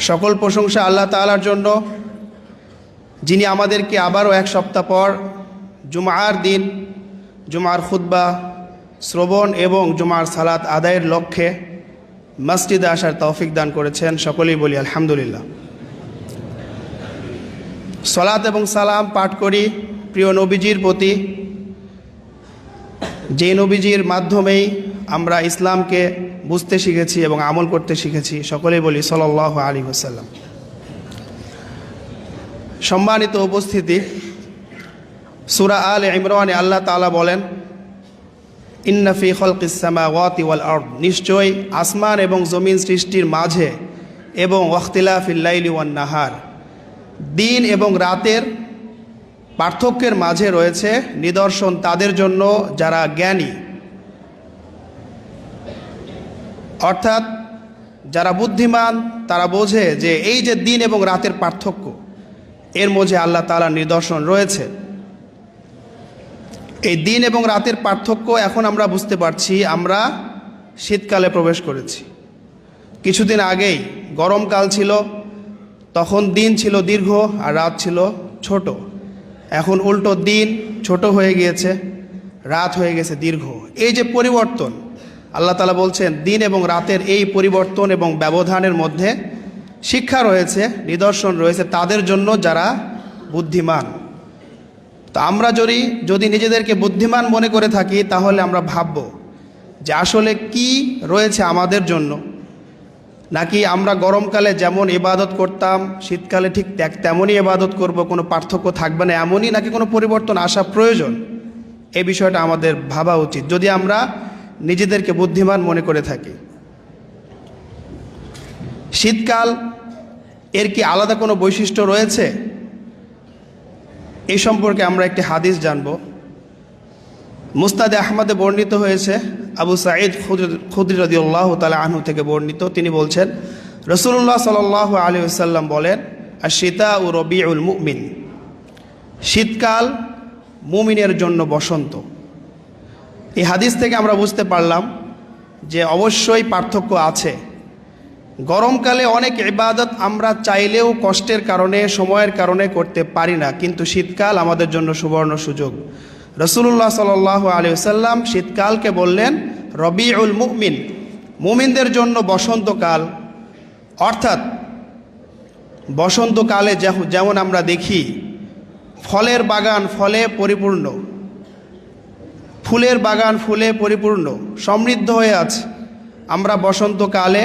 সকল প্রশংসা আল্লাহ তাআলার জন্য, যিনি আমাদেরকে আবারও এক সপ্তাহ পর জুমার দিন জুমার খুতবা শ্রবণ এবং জুমার সালাত আদায়ের লক্ষ্যে মসজিদে আসার তৌফিক দান করেছেন। সকলেই বলি আলহামদুলিল্লাহ। সালাত এবং সালাম পাঠ করি প্রিয় নবীজির প্রতি, যে নবীজির মাধ্যমেই আমরা ইসলামকে বুঝতে শিখেছি এবং আমল করতে শিখেছি। সকলেই বলি সাল্লাল্লাহু আলাইহি ওয়াসাল্লাম। সম্মানিত উপস্থিতি, সূরা আলে ইমরানে আল্লাহ তাআলা বলেন, ইন্না ফি খালকিস সামাওয়াতি ওয়াল আরদ, নিশ্চয়ই আসমান এবং জমিন সৃষ্টির মাঝে এবং ওয়াখতিলাফিল লাইলি ওয়ান নাহার, দিন এবং রাতের পার্থক্যের মাঝে রয়েছে নিদর্শন তাদের জন্য যারা জ্ঞানী, অর্থাৎ যারা বুদ্ধিমান তারা বোঝে যে এই যে দিন এবং রাতের পার্থক্য, এর মধ্যে আল্লাহ তাআলার নিদর্শন রয়েছে। এই দিন এবং রাতের পার্থক্য এখন আমরা বুঝতে পারছি। আমরা শীতকালে প্রবেশ করেছি। কিছুদিন আগেই গরমকাল ছিল, তখন দিন ছিল দীর্ঘ আর রাত ছিল ছোট। এখন উল্টো, দিন ছোট হয়ে গিয়েছে, রাত হয়ে গেছে দীর্ঘ। এই যে পরিবর্তন, আল্লাহ তাআলা বলছেন দিন এবং রাতের এই পরিবর্তন এবং ব্যবধানের মধ্যে শিক্ষা রয়েছে, নিদর্শন রয়েছে তাদের জন্য যারা বুদ্ধিমান। তো আমরা যদি নিজেদেরকে বুদ্ধিমান মনে করে থাকি, তাহলে আমরা ভাবব যে আসলে কি রয়েছে আমাদের জন্য, নাকি আমরা গরমকালে যেমন ইবাদত করতাম শীতকালে ঠিক তেমনই ইবাদত করব, কোনো পার্থক্য থাকবে না এমনই, নাকি কোনো পরিবর্তন আসা প্রয়োজন। এই বিষয়টা আমাদের ভাবা উচিত যদি আমরা নিজেদেরকে বুদ্ধিমান মনে করে থাকি। শীতকাল এর কি আলাদা কোনো বৈশিষ্ট্য রয়েছে? এই সম্পর্কে আমরা একটি হাদিস জানব। মুসনাদে আহমদে বর্ণিত হয়েছে, আবু সাঈদ খুদরি রাদিয়াল্লাহু তাআলা আনহু থেকে বর্ণিত। তিনি বলছেন, রাসূলুল্লাহ সাল্লাল্লাহু আলাইহি ওয়াসাল্লাম বলেন, আশ-শিতাউ রবিউল মুমিন, শীতকাল মুমিনের জন্য বসন্ত। এই হাদিস থেকে আমরা বুঝতে পারলাম যে অবশ্যই পার্থক্য আছে। গরমকালে অনেক ইবাদত আমরা চাইলেও কষ্টের কারণে, সময়ের কারণে করতে পারি না, কিন্তু শীতকাল আমাদের জন্য সুবর্ণ সুযোগ। রাসূলুল্লাহ সাল্লাল্লাহু আলাইহি ওয়াসাল্লাম শীতকালকে বললেন রবিউল মুমিন, মুমিনদের জন্য বসন্তকাল। অর্থাৎ বসন্তকালে যেমন আমরা দেখি ফলের বাগান ফলে পরিপূর্ণ, ফুলের বাগান ফুলে পরিপূর্ণ, সমৃদ্ধ হয়ে আছে, আমরা বসন্তকালে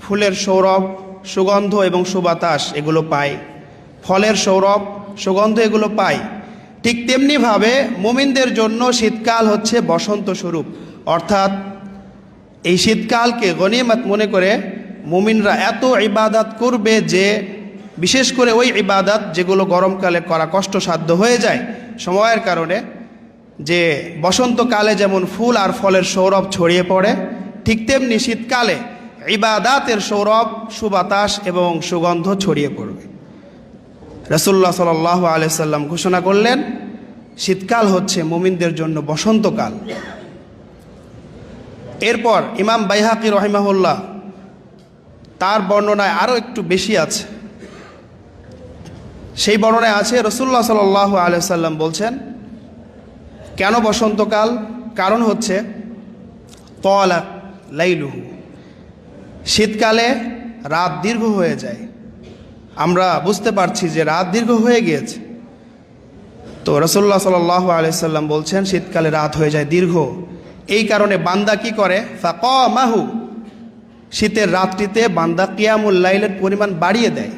ফুলের সৌরভ, সুগন্ধ এবং সুবাতাস এগুলো পাই, ফলের সৌরভ, সুগন্ধ এগুলো পাই। ঠিক তেমনিভাবে মুমিনদের জন্য শীতকাল হচ্ছে বসন্ত স্বরূপ। অর্থাৎ এই শীতকালকে গনিমত মনে করে মুমিনরা এত ইবাদত করবে যে, বিশেষ করে ওই ইবাদত যেগুলো গরমকালে করা কষ্টসাধ্য হয়ে যায় সময়ের কারণে, যে বসন্তকালে যেমন ফুল আর ফলের সৌরভ ছড়িয়ে পড়ে, ঠিক তেমনি শীতকালে ইবাদাতের সৌরভ, সুবাতাস এবং সুগন্ধ ছড়িয়ে পড়বে। রাসূলুল্লাহ সাল্লাল্লাহু আলাইহি ওয়াসাল্লাম ঘোষণা করলেন শীতকাল হচ্ছে মুমিনদের জন্য বসন্তকাল। এরপর ইমাম বাইহাকি রহিমাহুল্লাহ তার বর্ণনায় আরও একটু বেশি আছে। সেই বর্ণনায় আছে রাসূলুল্লাহ সাল্লাল্লাহু আলাইহি ওয়াসাল্লাম বলছেন, কেন বসন্তকাল? কারণ হচ্ছে তালা লাইলুহু, শীতকালে রাত দীর্ঘ হয়ে যায়। আমরা বুঝতে পারছি যে রাত দীর্ঘ হয়ে গিয়েছে। তো রাসূলুল্লাহ সাল্লাল্লাহু আলাইহি ওয়াসাল্লাম বলছেন শীতকালে রাত হয়ে যায় দীর্ঘ। এই কারণে বান্দা কি করে? ফাকামাহু, শীতের রাত্রিতে বান্দা কিয়ামুল লাইলের পরিমাণ বাড়িয়ে দেয়,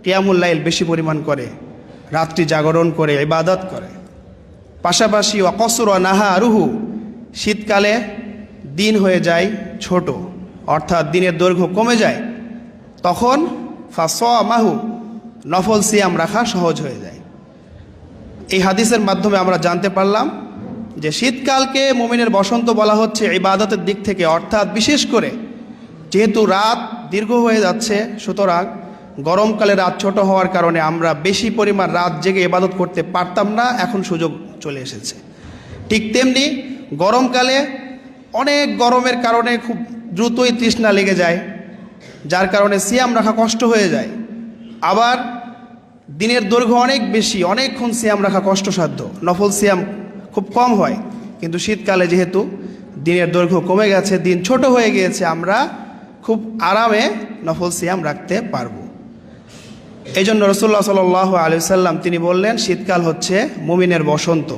কিয়ামুল লাইল বেশি পরিমাণ করে, রাত্রি জাগরণ করে, ইবাদত করে। পাশাপাশি ওয়াকসুরা নাহারুহু, শীতকালে দিন হয়ে যায় ছোট, অর্থাৎ দিনের দৈর্ঘ্য কমে যায়। তখন ফাসামাহু, নফল সিয়াম রাখা সহজ হয়ে যায়। এই হাদিসের মাধ্যমে আমরা জানতে পারলাম যে শীতকালকে মুমিনের বসন্ত বলা হচ্ছে ইবাদতের দিক থেকে, অর্থাৎ বিশেষ করে যেহেতু রাত দীর্ঘ হয়ে যাচ্ছে, সুতরাং গরমকালে রাত ছোট হওয়ার কারণে আমরা বেশি পরিমাণ রাত জেগে ইবাদত করতে পারতাম না, এখন সুযোগ চলে এসেছে। ঠিক তেমনি গরমকালে অনেক গরমের কারণে খুব দ্রুতই তৃষ্ণা লেগে যায়, যার কারণে সিয়াম রাখা কষ্ট হয়ে যায়। আবার দিনের দৈর্ঘ্য অনেক বেশি, অনেকক্ষণ সিয়াম রাখা কষ্টসাধ্য। নফল সিয়াম খুব কম হয়, কিন্তু শীতকালে যেহেতু দিনের দৈর্ঘ্য কমে গেছে, দিন ছোট হয়ে গিয়েছে, আমরা খুব আরামে নফল সিয়াম রাখতে পারবো। এই জন্য রাসূলুল্লাহ সাল্লাল্লাহু আলাইহি ওয়াসাল্লাম তিনি বললেন শীতকাল হচ্ছে মুমিনের বসন্ত।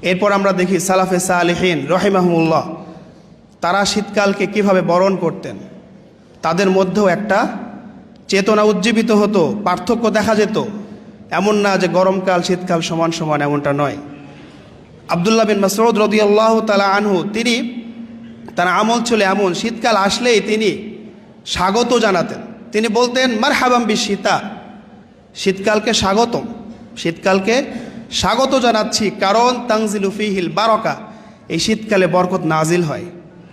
এরপর আমরা দেখি সালাফে সালেহিন রহিমাহুমুল্লাহ তারা শীতকালকে কিভাবে বরণ করতেন। তাদের মধ্যেও একটা চেতনা উজ্জীবিত হতো, পার্থক্য দেখা যেত। এমন না যে গরমকাল শীতকাল সমান সমান, এমনটা নয়। আব্দুল্লাহ বিন মাসউদ রাদিয়াল্লাহু তাআলা আনহু তিনি, তার আমল ছিল এমন, শীতকাল আসলেই তিনি স্বাগত জানাতেন। তিনি বলতেন মারহাবাম বিশীতা, শীতকালকে স্বাগতম, শীতকালকে স্বাগত জানাচ্ছি, কারণ তানজিলু ফীহিল বারাকা, এই শীতকালে বরকত নাজিল হয়।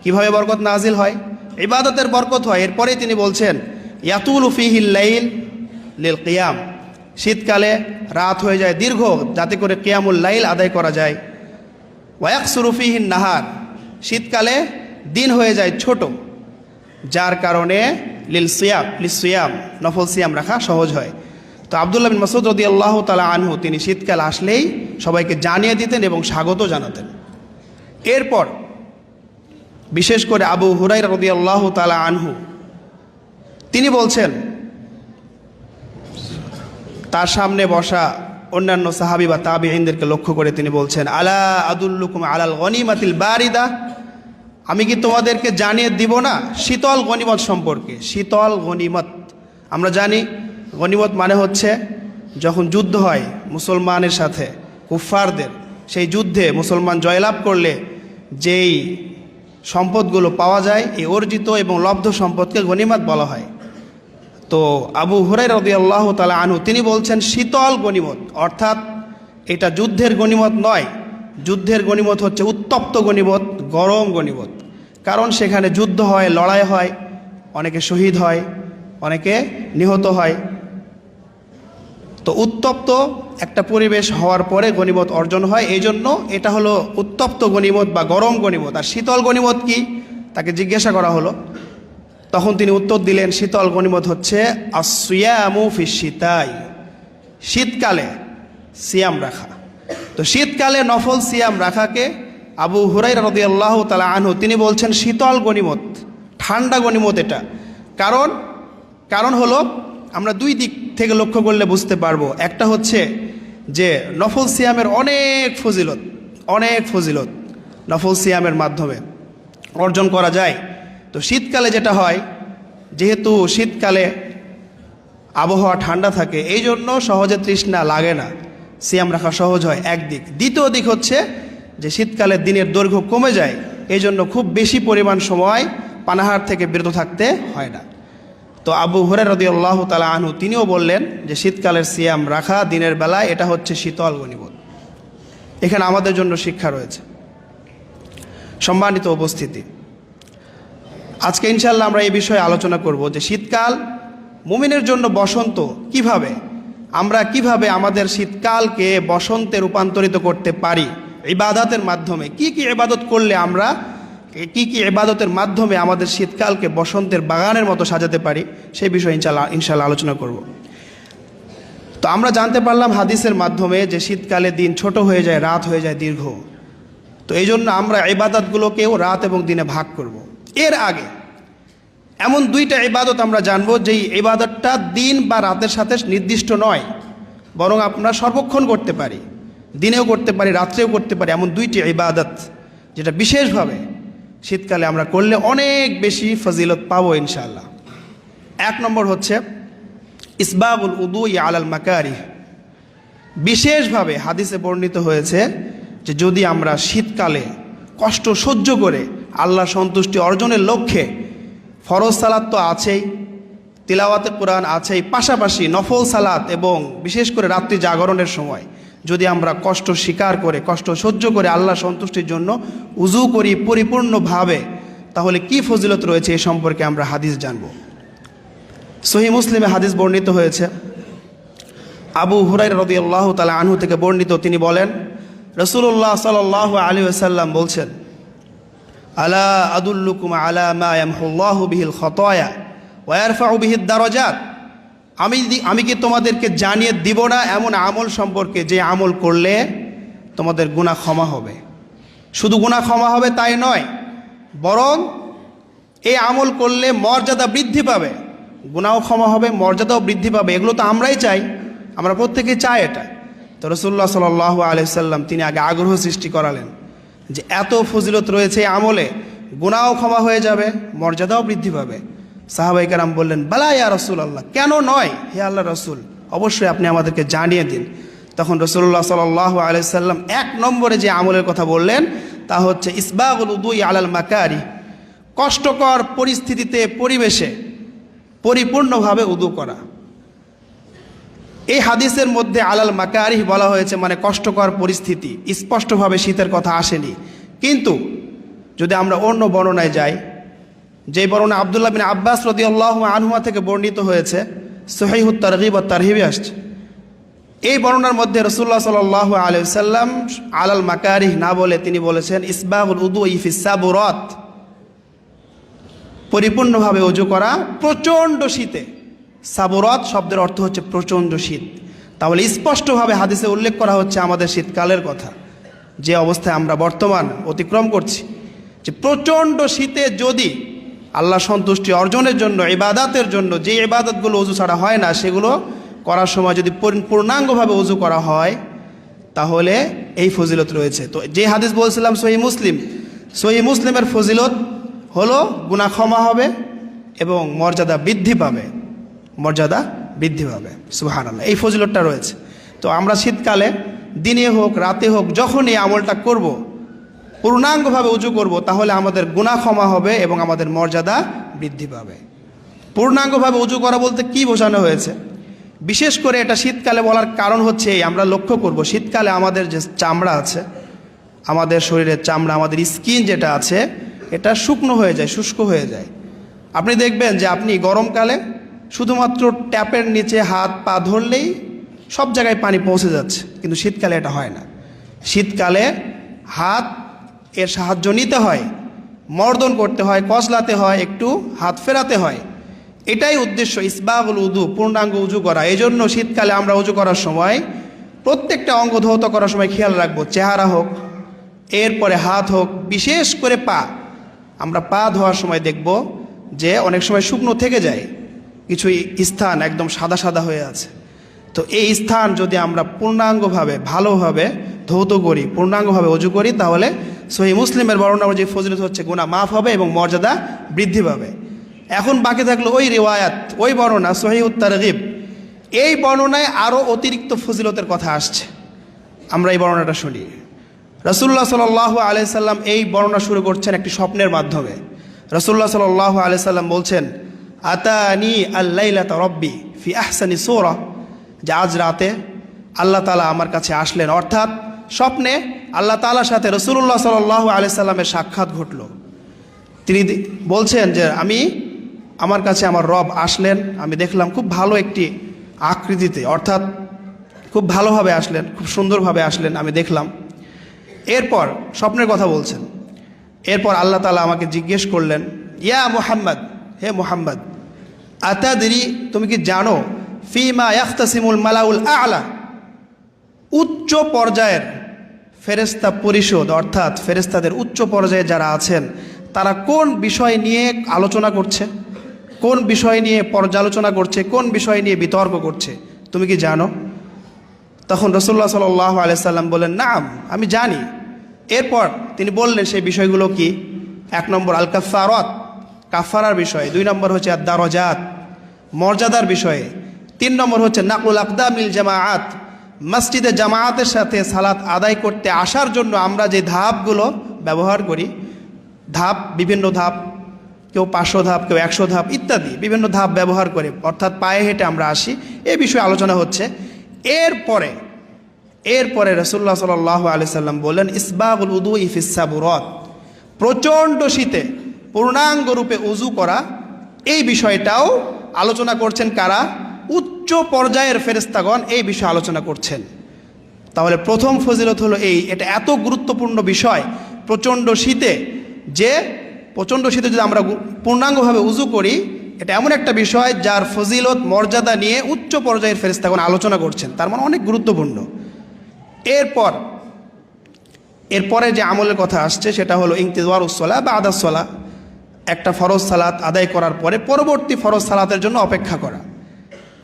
কিভাবে বরকত নাজিল হয়? ইবাদতের বরকত হয়। এরপরেই তিনি বলছেন ইয়াতুলু ফীহিল লাইল লিল কিয়াম, শীতকালে রাত হয়ে যায় দীর্ঘ, যাতে করে কিয়ামুল লাইল আদায় করা যায়। ওয়াকসুরু ফীহিন নাহার, শীতকালে দিন হয়ে যায় ছোট, যার কারণে লিল সিয়াম নফল সিয়াম রাখা সহজ হয়। তো আব্দুল্লাহ বিন মাসউদ রাদিয়াল্লাহু তাআলা আনহু তিনি শীতকাল আসলেই সবাইকে জানিয়ে দিতেন এবং স্বাগত জানাতেন। এরপর বিশেষ করে আবু হুরায়রা রাদিয়াল্লাহু তাআলা আনহু তিনি বলছেন, তার সামনে বসা অন্যান্য সাহাবী বা তাবিঈনদেরকে লক্ষ্য করে তিনি বলছেন আলা আদুল্লুকুম আলাল গনিমাতিল বারিদা, আমি কি তোমাদেরকে জানিয়ে দিব না শীতল গনিমত সম্পর্কে। শীতল গনিমত আমরা জানি, গনিমত মানে হচ্ছে যখন যুদ্ধ হয় মুসলমানের সাথে কুফফারদের, সেই যুদ্ধে মুসলমান জয়লাভ করলে যেই সম্পদগুলো পাওয়া যায়, এই অর্জিত এবং লব্ধ সম্পদকে গনিমত বলা হয়। তো আবু হুরায়রা রাদিয়াল্লাহু তাআলা আনহু তিনি বলছেন শীতল গনিমত, অর্থাৎ এটা যুদ্ধের গনিমত নয়। যুদ্ধের গনিমত হচ্ছে উত্তপ্ত গনিমত, গরম গনিমত, কারণ সেখানে যুদ্ধ হয়, লড়াই হয়, অনেকে শহীদ হয়, অনেকে নিহত হয়। তো উত্তপ্ত একটা পরিবেশ হওয়ার পরে গনিমত অর্জন হয়, এই জন্য এটা হলো উত্তপ্ত গনিমত বা গরম গনিমত। আর শীতল গনিমত কি, তাকে জিজ্ঞাসা করা হলো, তখন তিনি উত্তর দিলেন শীতল গনিমত হচ্ছে আসিয়ামু ফিশ-শিতাই, শীতকালে সিয়াম রাখা। তো শীতকালে নফল সিয়াম রাখাকে আবু হুরায়রা রাদিয়াল্লাহু তাআলা আনহু তিনি বলছেন শীতল গনিমত, ঠান্ডা গনিমত এটা। কারণ হলো আমরা দুই দিক থেকে লক্ষ্য করলে বুঝতে পারবো। একটা হচ্ছে যে নফল সিয়ামের অনেক ফজিলত নফল সিয়ামের মাধ্যমে অর্জন করা যায়। তো শীতকালে যেটা হয়, যেহেতু শীতকালে আবহাওয়া ঠান্ডা থাকে, এই জন্য সহজে তৃষ্ণা লাগে না, সিয়াম রাখা সহজ হয় একদিক। দ্বিতীয় দিক হচ্ছে যে শীতকালে দিনের দৈর্ঘ্য কমে যায়, এই জন্য খুব বেশি পরিমাণ সময় পানাহার থেকে বিরত থাকতে হয় না। তো আবু হুরায়রা রাদিয়াল্লাহু তাআলা আনহু তিনিও বললেন যে শীতকালের সিয়াম রাখা দিনের বেলায় এটা হচ্ছে শীতল গনিমত। এখানে আমাদের জন্য শিক্ষা রয়েছে। সম্মানিত উপস্থিতি, আজকে ইনশাআল্লাহ আমরা এই বিষয়ে আলোচনা করব যে শীতকাল মুমিনের জন্য বসন্ত, আমরা কিভাবে আমাদের শীতকালকে বসন্তে রূপান্তরিত করতে পারি ইবাদতের মাধ্যমে। কি ইবাদত করলে আমরা কি ইবাদতের মাধ্যমে আমাদের শীতকালকে বসন্তের বাগানের মতো সাজাতে পারি, সেই বিষয়ে ইনশাআল্লাহ আলোচনা করব। তো আমরা জানতে পারলাম হাদিসের মাধ্যমে যে শীতকালে দিন ছোট হয়ে যায়, রাত হয়ে যায় দীর্ঘ। তো এই জন্য আমরা ইবাদতগুলোকেও রাত এবং দিনে ভাগ করব। এর আগে এমন দুইটা ইবাদত আমরা জানবো যেই ইবাদতটা দিন বা রাতের সাথে নির্দিষ্ট নয়, বরং আমরা সর্বক্ষণ করতে পারি, দিনেও করতে পারি, রাত্রেও করতে পারি। এমন দুইটি ইবাদত যেটা বিশেষভাবে শীতকালে আমরা করলে অনেক বেশি ফজিলত পাবো ইনশাআল্লাহ। এক নম্বর হচ্ছে ইসবাগুল উদুই আলাল মাকারিহ। বিশেষভাবে হাদিসে বর্ণিত হয়েছে যে যদি আমরা শীতকালে কষ্ট সহ্য করে আল্লাহ সন্তুষ্টি অর্জনের লক্ষ্যে ফরজ সালাত তো আছেই, তিলাওয়াতে কোরআন আছেই, পাশাপাশি নফল সালাত এবং বিশেষ করে রাত্রি জাগরণের সময় যদি আমরা কষ্ট স্বীকার করে, কষ্ট সহ্য করে আল্লাহ সন্তুষ্টির জন্য উজু করি পরিপূর্ণভাবে, তাহলে কি ফজিলত রয়েছে এই সম্পর্কে আমরা হাদিস জানব। সহিহ মুসলিমে হাদিস বর্ণিত হয়েছে, আবু হুরায়রা রাদিয়াল্লাহু তাআলা আনহু থেকে বর্ণিত, তিনি বলেন রাসূলুল্লাহ সাল্লাল্লাহু আলাইহি ওয়াসাল্লাম বলছেন আলা আদুল্লুকুম আলা মা ইয়ামহুল্লাহু বিহিল খতায়া, ওয়ারফাউ বিহিদ দারাজাত, আমি কি তোমাদেরকে জানিয়ে দিব না এমন আমল সম্পর্কে যে আমল করলে তোমাদের গুনাহ ক্ষমা হবে? শুধু গুনাহ ক্ষমা হবে তাই নয়, বরং এই আমল করলে মর্যাদা বৃদ্ধি পাবে, গুনাহও ক্ষমা হবে, মর্যাদাও বৃদ্ধি পাবে। এগুলো তো আমরাই চাই, আমরা প্রত্যেকেই চাই এটা। তো রাসূলুল্লাহ সাল্লাল্লাহু আলাইহি সাল্লাম তিনি আগে আগ্রহ সৃষ্টি করালেন যে এত ফজিলত রয়েছে এই আমলে, গুনাহও ক্ষমা হয়ে যাবে, মর্যাদাও বৃদ্ধি পাবে। সাহাবায়ে কেরাম বললেন, বালা ইয়া রাসূলুল্লাহ, কেন নয় হে আল্লাহর রাসূল, অবশ্যই আপনি আমাদেরকে জানিয়ে দিন। তখন রাসূলুল্লাহ সাল্লাল্লাহু আলাইহি সাল্লাম 1 নম্বরে যে আমলের কথা বললেন তা হচ্ছে ইসবাগুল উদুই আলাল মাকারি, কষ্টকর পরিস্থিতিতে পরিবেশে পরিপূর্ণভাবে উদু করা। এই হাদিসের মধ্যে আলাল মাকারিহ বলা হয়েছে, মানে কষ্টকর পরিস্থিতি, স্পষ্টভাবে শীতের কথা আসেনি। কিন্তু যদি আমরা অন্য বর্ণনায় যাই, যে বর্ণনা আব্দুল্লাহ বিন আব্বাস রাদিয়াল্লাহু আনহুমা থেকে বর্ণিত হয়েছে, সহিহুত তারগিব ওয়াত তারহিবে আসছে, এই বর্ণনার মধ্যে রাসূলুল্লাহ সাল্লাল্লাহু আলাইহি ওয়াসাল্লাম আলাল মাকারিহ না বলে তিনি বলেছেন ইসবাগুল উদুই ফিস সাবুরাত, পরিপূর্ণভাবে ওযু করা প্রচণ্ড শীতে। সাবুরাত শব্দের অর্থ হচ্ছে প্রচণ্ড শীত। তাহলে স্পষ্টভাবে হাদিসে উল্লেখ করা হচ্ছে আমাদের শীতকালের কথা, যে অবস্থায় আমরা বর্তমান অতিক্রম করছি, যে প্রচণ্ড শীতে যদি আল্লাহ সন্তুষ্টি অর্জনের জন্য, ইবাদাতের জন্য, যে ইবাদতগুলো ওযু ছাড়া হয় না সেগুলো করার সময় যদি পূর্ণাঙ্গভাবে ওযু করা হয় তাহলে এই ফজিলত রয়েছে। তো যে হাদিস বলছিলাম সহিহ মুসলিমের ফজিলত হলো গুনাহ ক্ষমা হবে এবং মর্যাদা বৃদ্ধি পাবে, সুবহানাল্লাহ, এই ফজিলতটা রয়েছে। তো আমরা শীতকালে দিনে হোক রাতে হোক যখনই আমলটা করব, পূর্ণাঙ্গভাবে ওযু করব, তাহলে আমাদের গুনাহ ক্ষমা হবে এবং আমাদের মর্যাদা বৃদ্ধি পাবে। পূর্ণাঙ্গভাবে ওযু করা বলতে কি বোঝানো হয়েছে? বিশেষ করে এটা শীতকালে বলার কারণ হচ্ছে আমরা লক্ষ্য করব শীতকালে আমাদের যে চামড়া আছে, আমাদের শরীরের চামড়া, আমাদের স্কিন যেটা আছে, এটা শুকনো হয়ে যায়, শুষ্ক হয়ে যায়। আপনি দেখবেন যে আপনি গরমকালে শুধুমাত্র ট্যাপের নিচে হাত পা ধরলেই সব জায়গায় পানি পৌঁছে যাচ্ছে, কিন্তু শীতকালে এটা হয় না। শীতকালে হাত এর সাহায্য নিতে হয়, মর্দন করতে হয়, কসলাতে হয়, একটু হাত ফেরাতে হয়। এটাই উদ্দেশ্য ইসবাগুল উযু, পূর্ণাঙ্গ উযু করা। এই জন্য শীতকালে আমরা উযু করার সময় প্রত্যেকটা অঙ্গ ধৌত করার সময় খেয়াল রাখবো, চেহারা হোক, এরপরে হাত হোক, বিশেষ করে পা। আমরা পা ধোয়ার সময় দেখব যে অনেক সময় শুকনো থেকে যায়, কিছু স্থান একদম সাদা সাদা হয়ে আছে। তো এই স্থান যদি আমরা পূর্ণাঙ্গভাবে ভালোভাবে ধৌত করি, পূর্ণাঙ্গভাবে ওযু করি, তাহলে সহিহ মুসলিমের বর্ণনা যে ফজিলত হচ্ছে গুনাহ মাফ হবে এবং মর্যাদা বৃদ্ধি পাবে। এখন বাকি থাকলো ওই রিওয়ায়াত, ওই বর্ণনা সহিহুত তারগিব। এই বর্ণনায় আরও অতিরিক্ত ফজিলতের কথা আসছে, আমরা এই বর্ণনাটা শুনি। রাসূলুল্লাহ সাল্লাল্লাহু আলাইহি সাল্লাম এই বর্ণনা শুরু করছেন একটি স্বপ্নের মাধ্যমে। রাসূলুল্লাহ সাল্লাল্লাহু আলাইহি সাল্লাম বলছেন, আতানি আল-লাইলাতা রব্বি ফি আহসানি সূরা, যে আজ রাতে আল্লাহ তাআলা আমার কাছে আসলেন, অর্থাৎ স্বপ্নে আল্লাহ তাআলার সাথে রাসূলুল্লাহ সাল্লাল্লাহু আলাইহি সাল্লামের সাক্ষাৎ ঘটল। তিনি বলছেন যে আমার কাছে আমার রব আসলেন, আমি দেখলাম খুব ভালো একটি আকৃতিতে, অর্থাৎ খুব ভালোভাবে আসলেন, খুব সুন্দরভাবে আসলেন, আমি দেখলাম। এরপর স্বপ্নের কথা বলছেন, এরপর আল্লাহ তাআলা আমাকে জিজ্ঞেস করলেন, ইয়া মুহাম্মদ, হে মুহাম্মদ, আতাদরি, তুমি কি জানো, ফিমা ইয়াখতাসিমুল মালাউল আ'লা, উচ্চ পর্যায়ের ফেরেশতা পরিষদ, অর্থাৎ ফেরেশতাদের উচ্চ পর্যায়ে যারা আছেন তারা কোন বিষয় নিয়ে আলোচনা করছে, কোন বিষয় নিয়ে পর্যালোচনা করছে, কোন বিষয় নিয়ে বিতর্ক করছে, তুমি কি জানো? তখন রাসূলুল্লাহ সাল্লাল্লাহু আলাইহি সাল্লাম বললেন, নাম, আমি জানি। এরপর তিনি বললেন সেই বিষয়গুলো কি। 1 নম্বর আল কাফারাত, কাফারার বিষয়। 2 নম্বর হচ্ছে আদ দারাজাত, মর্যাদার বিষয়ে। 3 নম্বর হচ্ছে নাকুল আকদামিল জামাআত, মসজিদে জামাআতের সাথে সালাত আদায় করতে আসার জন্য আমরা যে ধাপগুলো ব্যবহার করি, ধাপ, বিভিন্ন ধাপ, কেউ 500 ধাপ, কেউ 100 ধাপ ইত্যাদি বিভিন্ন ধাপ ব্যবহার করে, অর্থাৎ পায়ে হেঁটে আমরা আসি, এ বিষয়ে আলোচনা হচ্ছে। এরপরে রাসূলুল্লাহ সাল্লাল্লাহু আলাইহি সাল্লাম বললেন, ইসবাগুল উদুই ফিস সাবুরাত, প্রচণ্ড শীতে পূর্ণাঙ্গ রূপে উযু করা, এই বিষয়টাও আলোচনা করছেন কারা? উচ্চ পর্যায়ের ফেরেশতাগণ এই বিষয়ে আলোচনা করছেন। তাহলে প্রথম ফজিলত হলো এটা এত গুরুত্বপূর্ণ বিষয় প্রচণ্ড শীতে, যে প্রচণ্ড শীতে যদি আমরা পূর্ণাঙ্গভাবে উযু করি এটা এমন একটা বিষয় যার ফজিলত মর্যাদা নিয়ে উচ্চ পর্যায়ের ফেরেশতাগণ আলোচনা করছেন, তার মানে অনেক গুরুত্বপূর্ণ। এরপরে যে আমলের কথা আসছে সেটা হলো ইন্তিজারুস সালাহ বা আদাস সালাহ, একটা ফরজ সালাত আদায় করার পরে পরবর্তী ফরজ সালাতের জন্য অপেক্ষা করা,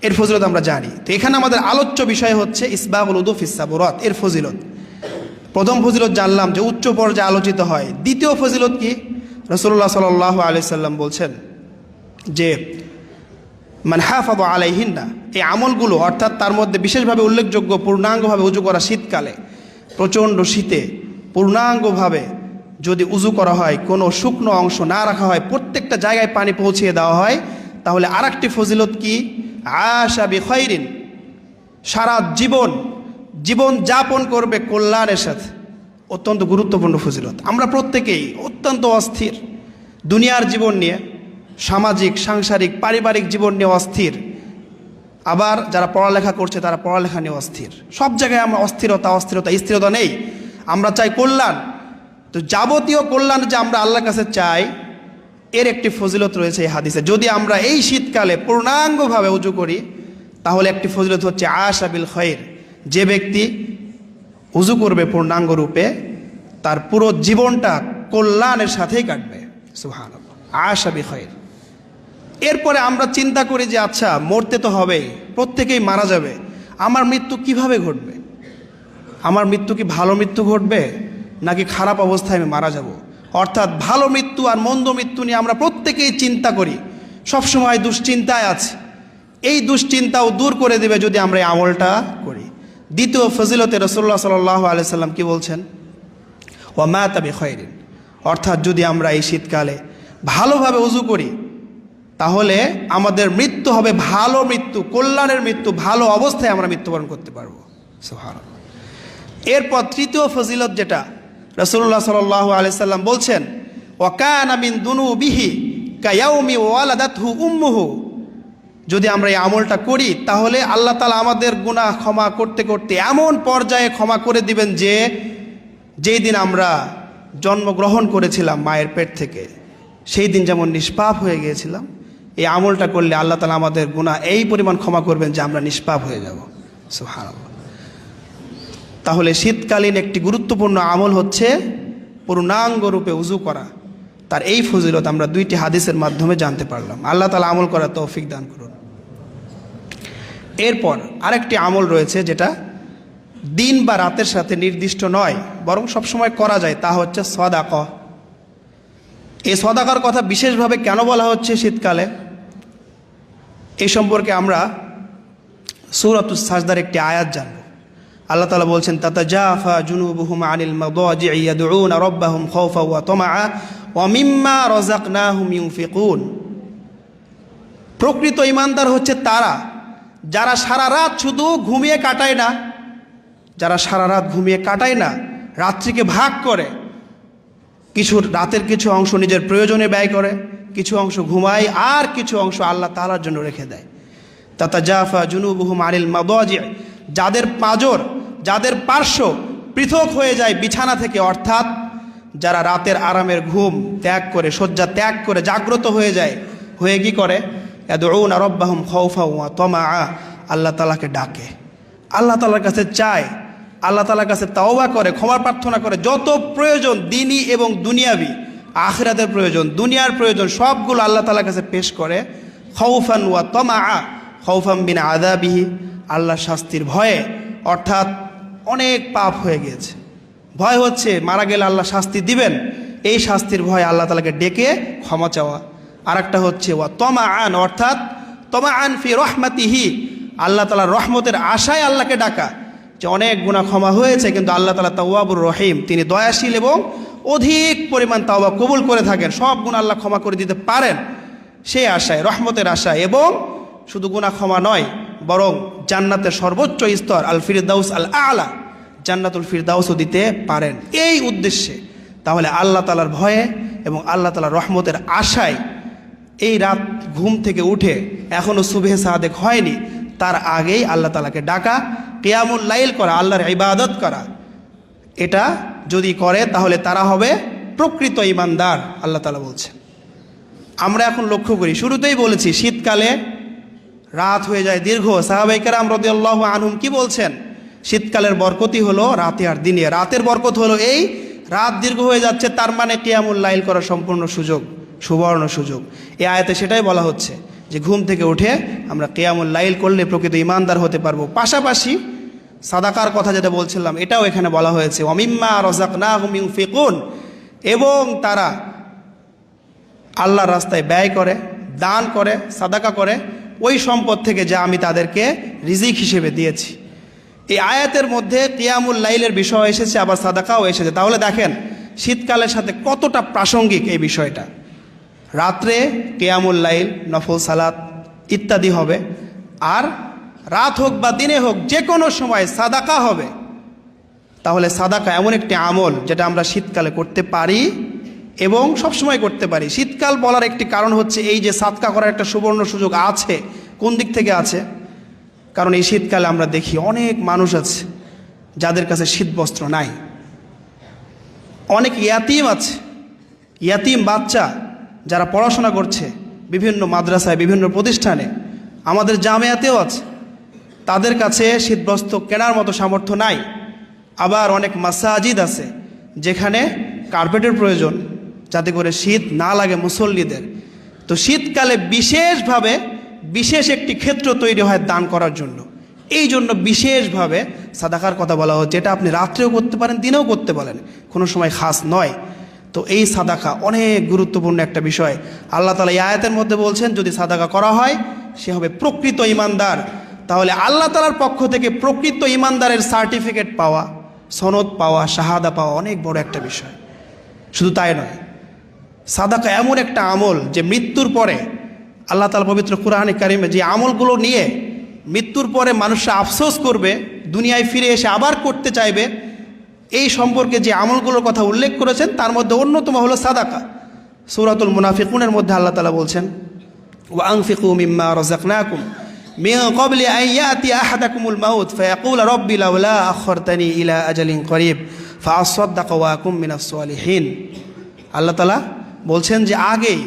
এর ফজিলত আমরা জানি। তো এখানে আমাদের আলোচ্য বিষয় হচ্ছে ইসবাগুল উযু ফিস সাবুরাত, এর ফজিলত। প্রথম ফজিলত জানলাম যে উচ্চ পর্যায়ে আলোচিত হয়। দ্বিতীয় ফজিলত কি? রাসূলুল্লাহ সাল্লাল্লাহু আলাইহি সাল্লাম বলছেন যে মান হাফাযা আলাইহিন্না, এই আমলগুলো অর্থাৎ তার মধ্যে বিশেষভাবে উল্লেখযোগ্য পূর্ণাঙ্গভাবে উযু করা। শীতকালে প্রচণ্ড শীতে পূর্ণাঙ্গভাবে যদি উযু করা হয়, কোনো শুকনো অংশ না রাখা হয়, প্রত্যেকটা জায়গায় পানি পৌঁছিয়ে দেওয়া হয়, তাহলে আরেকটি ফজিলত কি? আশা বিখাইরিন, সারা জীবন যাপন করবে কল্যাণের সাথে। অত্যন্ত গুরুত্বপূর্ণ ফজিলত। আমরা প্রত্যেকেই অত্যন্ত অস্থির দুনিয়ার জীবন নিয়ে, সামাজিক সাংসারিক পারিবারিক জীবন নিয়ে অস্থির। আবার যারা পড়ালেখা করছে তারা পড়ালেখা নিয়ে অস্থির। সব জায়গায় আমরা স্থিরতা স্থিরতা নেই। আমরা চাই কল্যাণ। তো যাবতীয় কল্যাণ যে আমরা আল্লাহর কাছে চাই, এর একটি ফজিলত রয়েছে এই হাদিসে। যদি আমরা এই শীতকালে পূর্ণাঙ্গভাবে উযু করি, তাহলে একটি ফজিলত হচ্ছে আশা বিল খায়র, যে ব্যক্তি উযু করবে পূর্ণাঙ্গ রূপে, তার পুরো জীবনটা কল্যাণের সাথেই কাটবে। সুবহানাল্লাহ, আশা বিল খায়র। এরপরে আমরা চিন্তা করি যে আচ্ছা, মরতে তো হবেই, প্রত্যেকেই মারা যাবে, আমার মৃত্যু কিভাবে ঘটবে? আমার মৃত্যু কি ভালো মৃত্যু ঘটবে, নাকি খারাপ অবস্থায় আমি মারা যাব? অর্থাৎ ভালো মৃত্যু আর মন্দ মৃত্যু নিয়ে আমরা প্রত্যেকেই চিন্তা করি, সবসময় দুশ্চিন্তায় আছে। এই দুশ্চিন্তাও দূর করে দেবে যদি আমরা এই আমলটা করি। দ্বিতীয় ফজিলতে রাসূলুল্লাহ সাল্লাল্লাহু আলাইহি সাল্লাম কি বলছেন? ওয়া মাতা বিখাইরিন, অর্থাৎ যদি আমরা এই শীতকালে ভালোভাবে উযু করি, তাহলে আমাদের মৃত্যু হবে ভালো মৃত্যু, কল্যাণের মৃত্যু, ভালো অবস্থায় আমরা মৃত্যুবরণ করতে পারবো। সুবহানাল্লাহ। এরপর তৃতীয় ফজিলত যেটা রাসূলুল্লাহ সাল্লাল্লাহু আলাইহি সাল্লাম বলছেন, ওয়া কানা মিন দুনুবিহি কায়াউমি ওয়ালাদাতহু উম্মুহু, যদি আমরা এই আমলটা করি তাহলে আল্লাহ তাআলা আমাদের গুনাহ ক্ষমা করতে করতে এমন পর্যায়ে ক্ষমা করে দিবেন যে যেই দিন আমরা জন্মগ্রহণ করেছিলাম মায়ের পেট থেকে, সেই দিন যেমন নিষ্পাপ হয়ে গিয়েছিলাম, এই আমলটা করলে আল্লাহ তাআলা আমাদের গুনাহ এই পরিমাণ ক্ষমা করবেন যে আমরা নিষ্পাপ হয়ে যাব। সুবহানাল্লাহ। তাহলে শীতকালীন একটি গুরুত্বপূর্ণ আমল হচ্ছে পূর্ণাঙ্গ রূপে উযু করা। তার এই ফজিলত আমরা দুইটি হাদিসের মাধ্যমে জানতে পারলাম। আল্লাহ তাআলা আমল করার তৌফিক দান করুন। এরপর আরেকটি আমল রয়েছে যেটা দিন বা রাতের সাথে নির্দিষ্ট নয়, বরং সবসময় করা যায়, তা হচ্ছে সদাকা। এই সদাকার কথা বিশেষভাবে কেন বলা হচ্ছে শীতকালে, এই সম্পর্কে আমরা সূরাতুস সাজদার একটি আয়াত জানব। আল্লাহ তাআলা বলছেন, তাতাজাফা জুনুবুহুম আনিল মাদাজি'i ইয়াদউনা রাব্বাহুম খাওফান ওয়া তামাআ ওয়া মিম্মা রাযাকনাহুম ইউনফিকুন। প্রকৃত ঈমানদার হচ্ছে তারা যারা সারা রাত শুধু ঘুমিয়ে কাটায় না, রাত্রিকে ভাগ করে, রাতের কিছু অংশ নিজের প্রয়োজনে ব্যয় করে, কিছু অংশ ঘুমায়, আর কিছু অংশ আল্লাহ তাআলার জন্য রেখে দেয়। তাতাজাফা জুনুবুহুম আনিল মাদাজি'i, যাদের পাঁজর, যাদের পার্শ্ব পৃথক হয়ে যায় বিছানা থেকে, অর্থাৎ যারা রাতের আরামের ঘুম ত্যাগ করে, শয্যা ত্যাগ করে জাগ্রত হয়ে যায়, হয়ে কি করে? ইয়াদউনা রাব্বাহুম খাওফান ওয়া তামাআ, আল্লাহ তাআলাকে ডাকে, আল্লাহ তাআলার কাছে চায়, আল্লাহ তাআলার কাছে তাওবা করে, ক্ষমা প্রার্থনা করে। যত প্রয়োজন দিনী এবং দুনিয়াবি, আখিরাতের প্রয়োজন, দুনিয়ার প্রয়োজন, সবগুলো আল্লাহ তাআলার কাছে পেশ করে। খাওফান ওয়া তামাআ, খাওফান মিন আযাবিহি, আল্লাহর শাস্তির ভয়ে, অর্থাৎ অনেক পাপ হয়ে গিয়েছে, ভয় হচ্ছে মারা গেলে আল্লাহ শাস্তি দিবেন, এই শাস্তির ভয়ে আল্লাহ তাআলাকে ডেকে ক্ষমা চাওয়া। আর একটা হচ্ছে ওয়া তামাআন, অর্থাৎ তামাআন ফি রাহমাতিহি, আল্লাহ তাআলার রহমতের আশায় আল্লাহকে ডাকা, যে অনেক গুনাহ ক্ষমা হয়েছে, কিন্তু আল্লাহ তাআলা তাওয়াবুর রহিম, তিনি দয়াশীল এবং অধিক পরিমাণ তাওবা কবুল করে থাকেন, সব গুনাহ আল্লাহ ক্ষমা করে দিতে পারেন, সেই আশায়, রহমতের আশায়। এবং শুধু গুনাহ ক্ষমা নয়, বরং জান্নাতের সর্বোচ্চ স্তর আল ফিরদাউস আল আলা, জান্নাতুল ফিরদাউসও দিতে পারেন, এই উদ্দেশ্যে। তাহলে আল্লাহ তাআলার ভয়ে এবং আল্লাহ তাআলার রহমতের আশায় এই রাত ঘুম থেকে উঠে, এখনও সুবহে সাদেক হয়নি, তার আগেই আল্লাহ তাআলাকে ডাকা, কিয়ামুল লাইল করা, আল্লাহর ইবাদত করা, এটা যদি করে তাহলে তারা হবে প্রকৃত ঈমানদার, আল্লাহ তাআলা বলছেন। আমরা এখন লক্ষ্য করি, শুরুতেই বলেছি শীতকালে রাত হয়ে যায় দীর্ঘ। সাহাবায়ে কেরাম রাদিয়াল্লাহু আনহুম কি বলছেন? শীতকালের বরকতই হলো রাতে আর দিনে, রাতের বরকত হলো এই রাত দীর্ঘ হয়ে যাচ্ছে, তার মানে কিয়ামুল লাইল করার সম্পূর্ণ সুযোগ, সুবর্ণ সুযোগ। এই আয়াতে সেটাই বলা হচ্ছে যে ঘুম থেকে উঠে আমরা কিয়ামুল লাইল করলে প্রকৃত ইমানদার হতে পারবো। পাশাপাশি সাদাকার কথা যেটা বলছিলাম এটাও এখানে বলা হয়েছে, ওয়ামিম্মা রাযাকনাহুম ইউনফিকুন, এবং তারা আল্লাহর রাস্তায় ব্যয় করে, দান করে, সাদাকা করে ওই সম্পদ থেকে যা আমি তাদেরকে রিজিক হিসেবে দিয়েছি। এই আয়াতের মধ্যে কিয়ামুল লাইলের বিষয় এসেছে, আবার সাদাকাও এসেছে। তাহলে দেখেন শীতকালের সাথে কতটা প্রাসঙ্গিক এই বিষয়টা। রাত্রে কিয়ামুল লাইল, নফল সালাত ইত্যাদি হবে, আর রাত হোক বা দিনে হোক যে কোনো সময় সাদাকা হবে। তাহলে সাদাকা এমন একটি আমল যেটা আমরা শীতকালে করতে পারি এবং সবসময় করতে পারি। শীতকাল বলার একটি কারণ হচ্ছে এই যে সাদকা করার একটা সুবর্ণ সুযোগ আছে। কোন দিক থেকে আছে? কারণ এই শীতকালে আমরা দেখি অনেক মানুষ আছে যাদের কাছে শীতবস্ত্র নাই, অনেক ইয়াতিম আছে, ইয়াতিম বাচ্চা যারা পড়াশোনা করছে বিভিন্ন মাদ্রাসায়, বিভিন্ন প্রতিষ্ঠানে, আমাদের জামিয়াতেও আছে, তাদের কাছে শীতবস্ত্র কেনার মতো সামর্থ্য নাই। আবার অনেক মাসাজিদ আছে যেখানে কার্পেটের প্রয়োজন যাতে করে শীত না লাগে মুসল্লিদের। তো শীতকালে বিশেষভাবে বিশেষ একটি ক্ষেত্র তৈরি হয় দান করার জন্য। এই জন্য বিশেষভাবে সাদাকার কথা বলা হয়, যেটা আপনি রাত্রেও করতে পারেন, দিনেও করতে পারেন, কোনো সময় খাস নয়। তো এই সাদাকা অনেক গুরুত্বপূর্ণ একটা বিষয়। আল্লাহ তাআলা এই আয়াতের মধ্যে বলছেন যদি সাদাকা করা হয় সে হবে প্রকৃত ঈমানদার। তাহলে আল্লাহ তাআলার পক্ষ থেকে প্রকৃত ঈমানদারের সার্টিফিকেট পাওয়া, সনদ পাওয়া, শাহাদা পাওয়া অনেক বড় একটা বিষয়। শুধু তাই নয়, সাদাকা এমন একটা আমল যে মৃত্যুর পরে আল্লাহ তাআলা পবিত্র কুরআনে কারিমে যে আমলগুলো নিয়ে মৃত্যুর পরে মানুষরা আফসোস করবে, দুনিয়ায় ফিরে এসে আবার করতে চাইবে, এই সম্পর্কে যে আমলগুলোর কথা উল্লেখ করেছেন তার মধ্যে অন্যতম হলো সাদাকা। সূরাতুল মুনাফিকুনের মধ্যে আল্লাহ তাআলা বলছেন, ওয়া আনফিকু মিম্মা রাযাকনাকুম মিন ক্বাবলি আন ইয়াতিয়া আহাদাকুমুল মাউত ফায়াকুল রাব্বি লাউলা আখখারতানি ইলা আজালিন করিব ফাআসাদদাকা ওয়া আকুম মিনাস সালিহিন। আল্লাহ তাআলা বলছেন যে আগেই,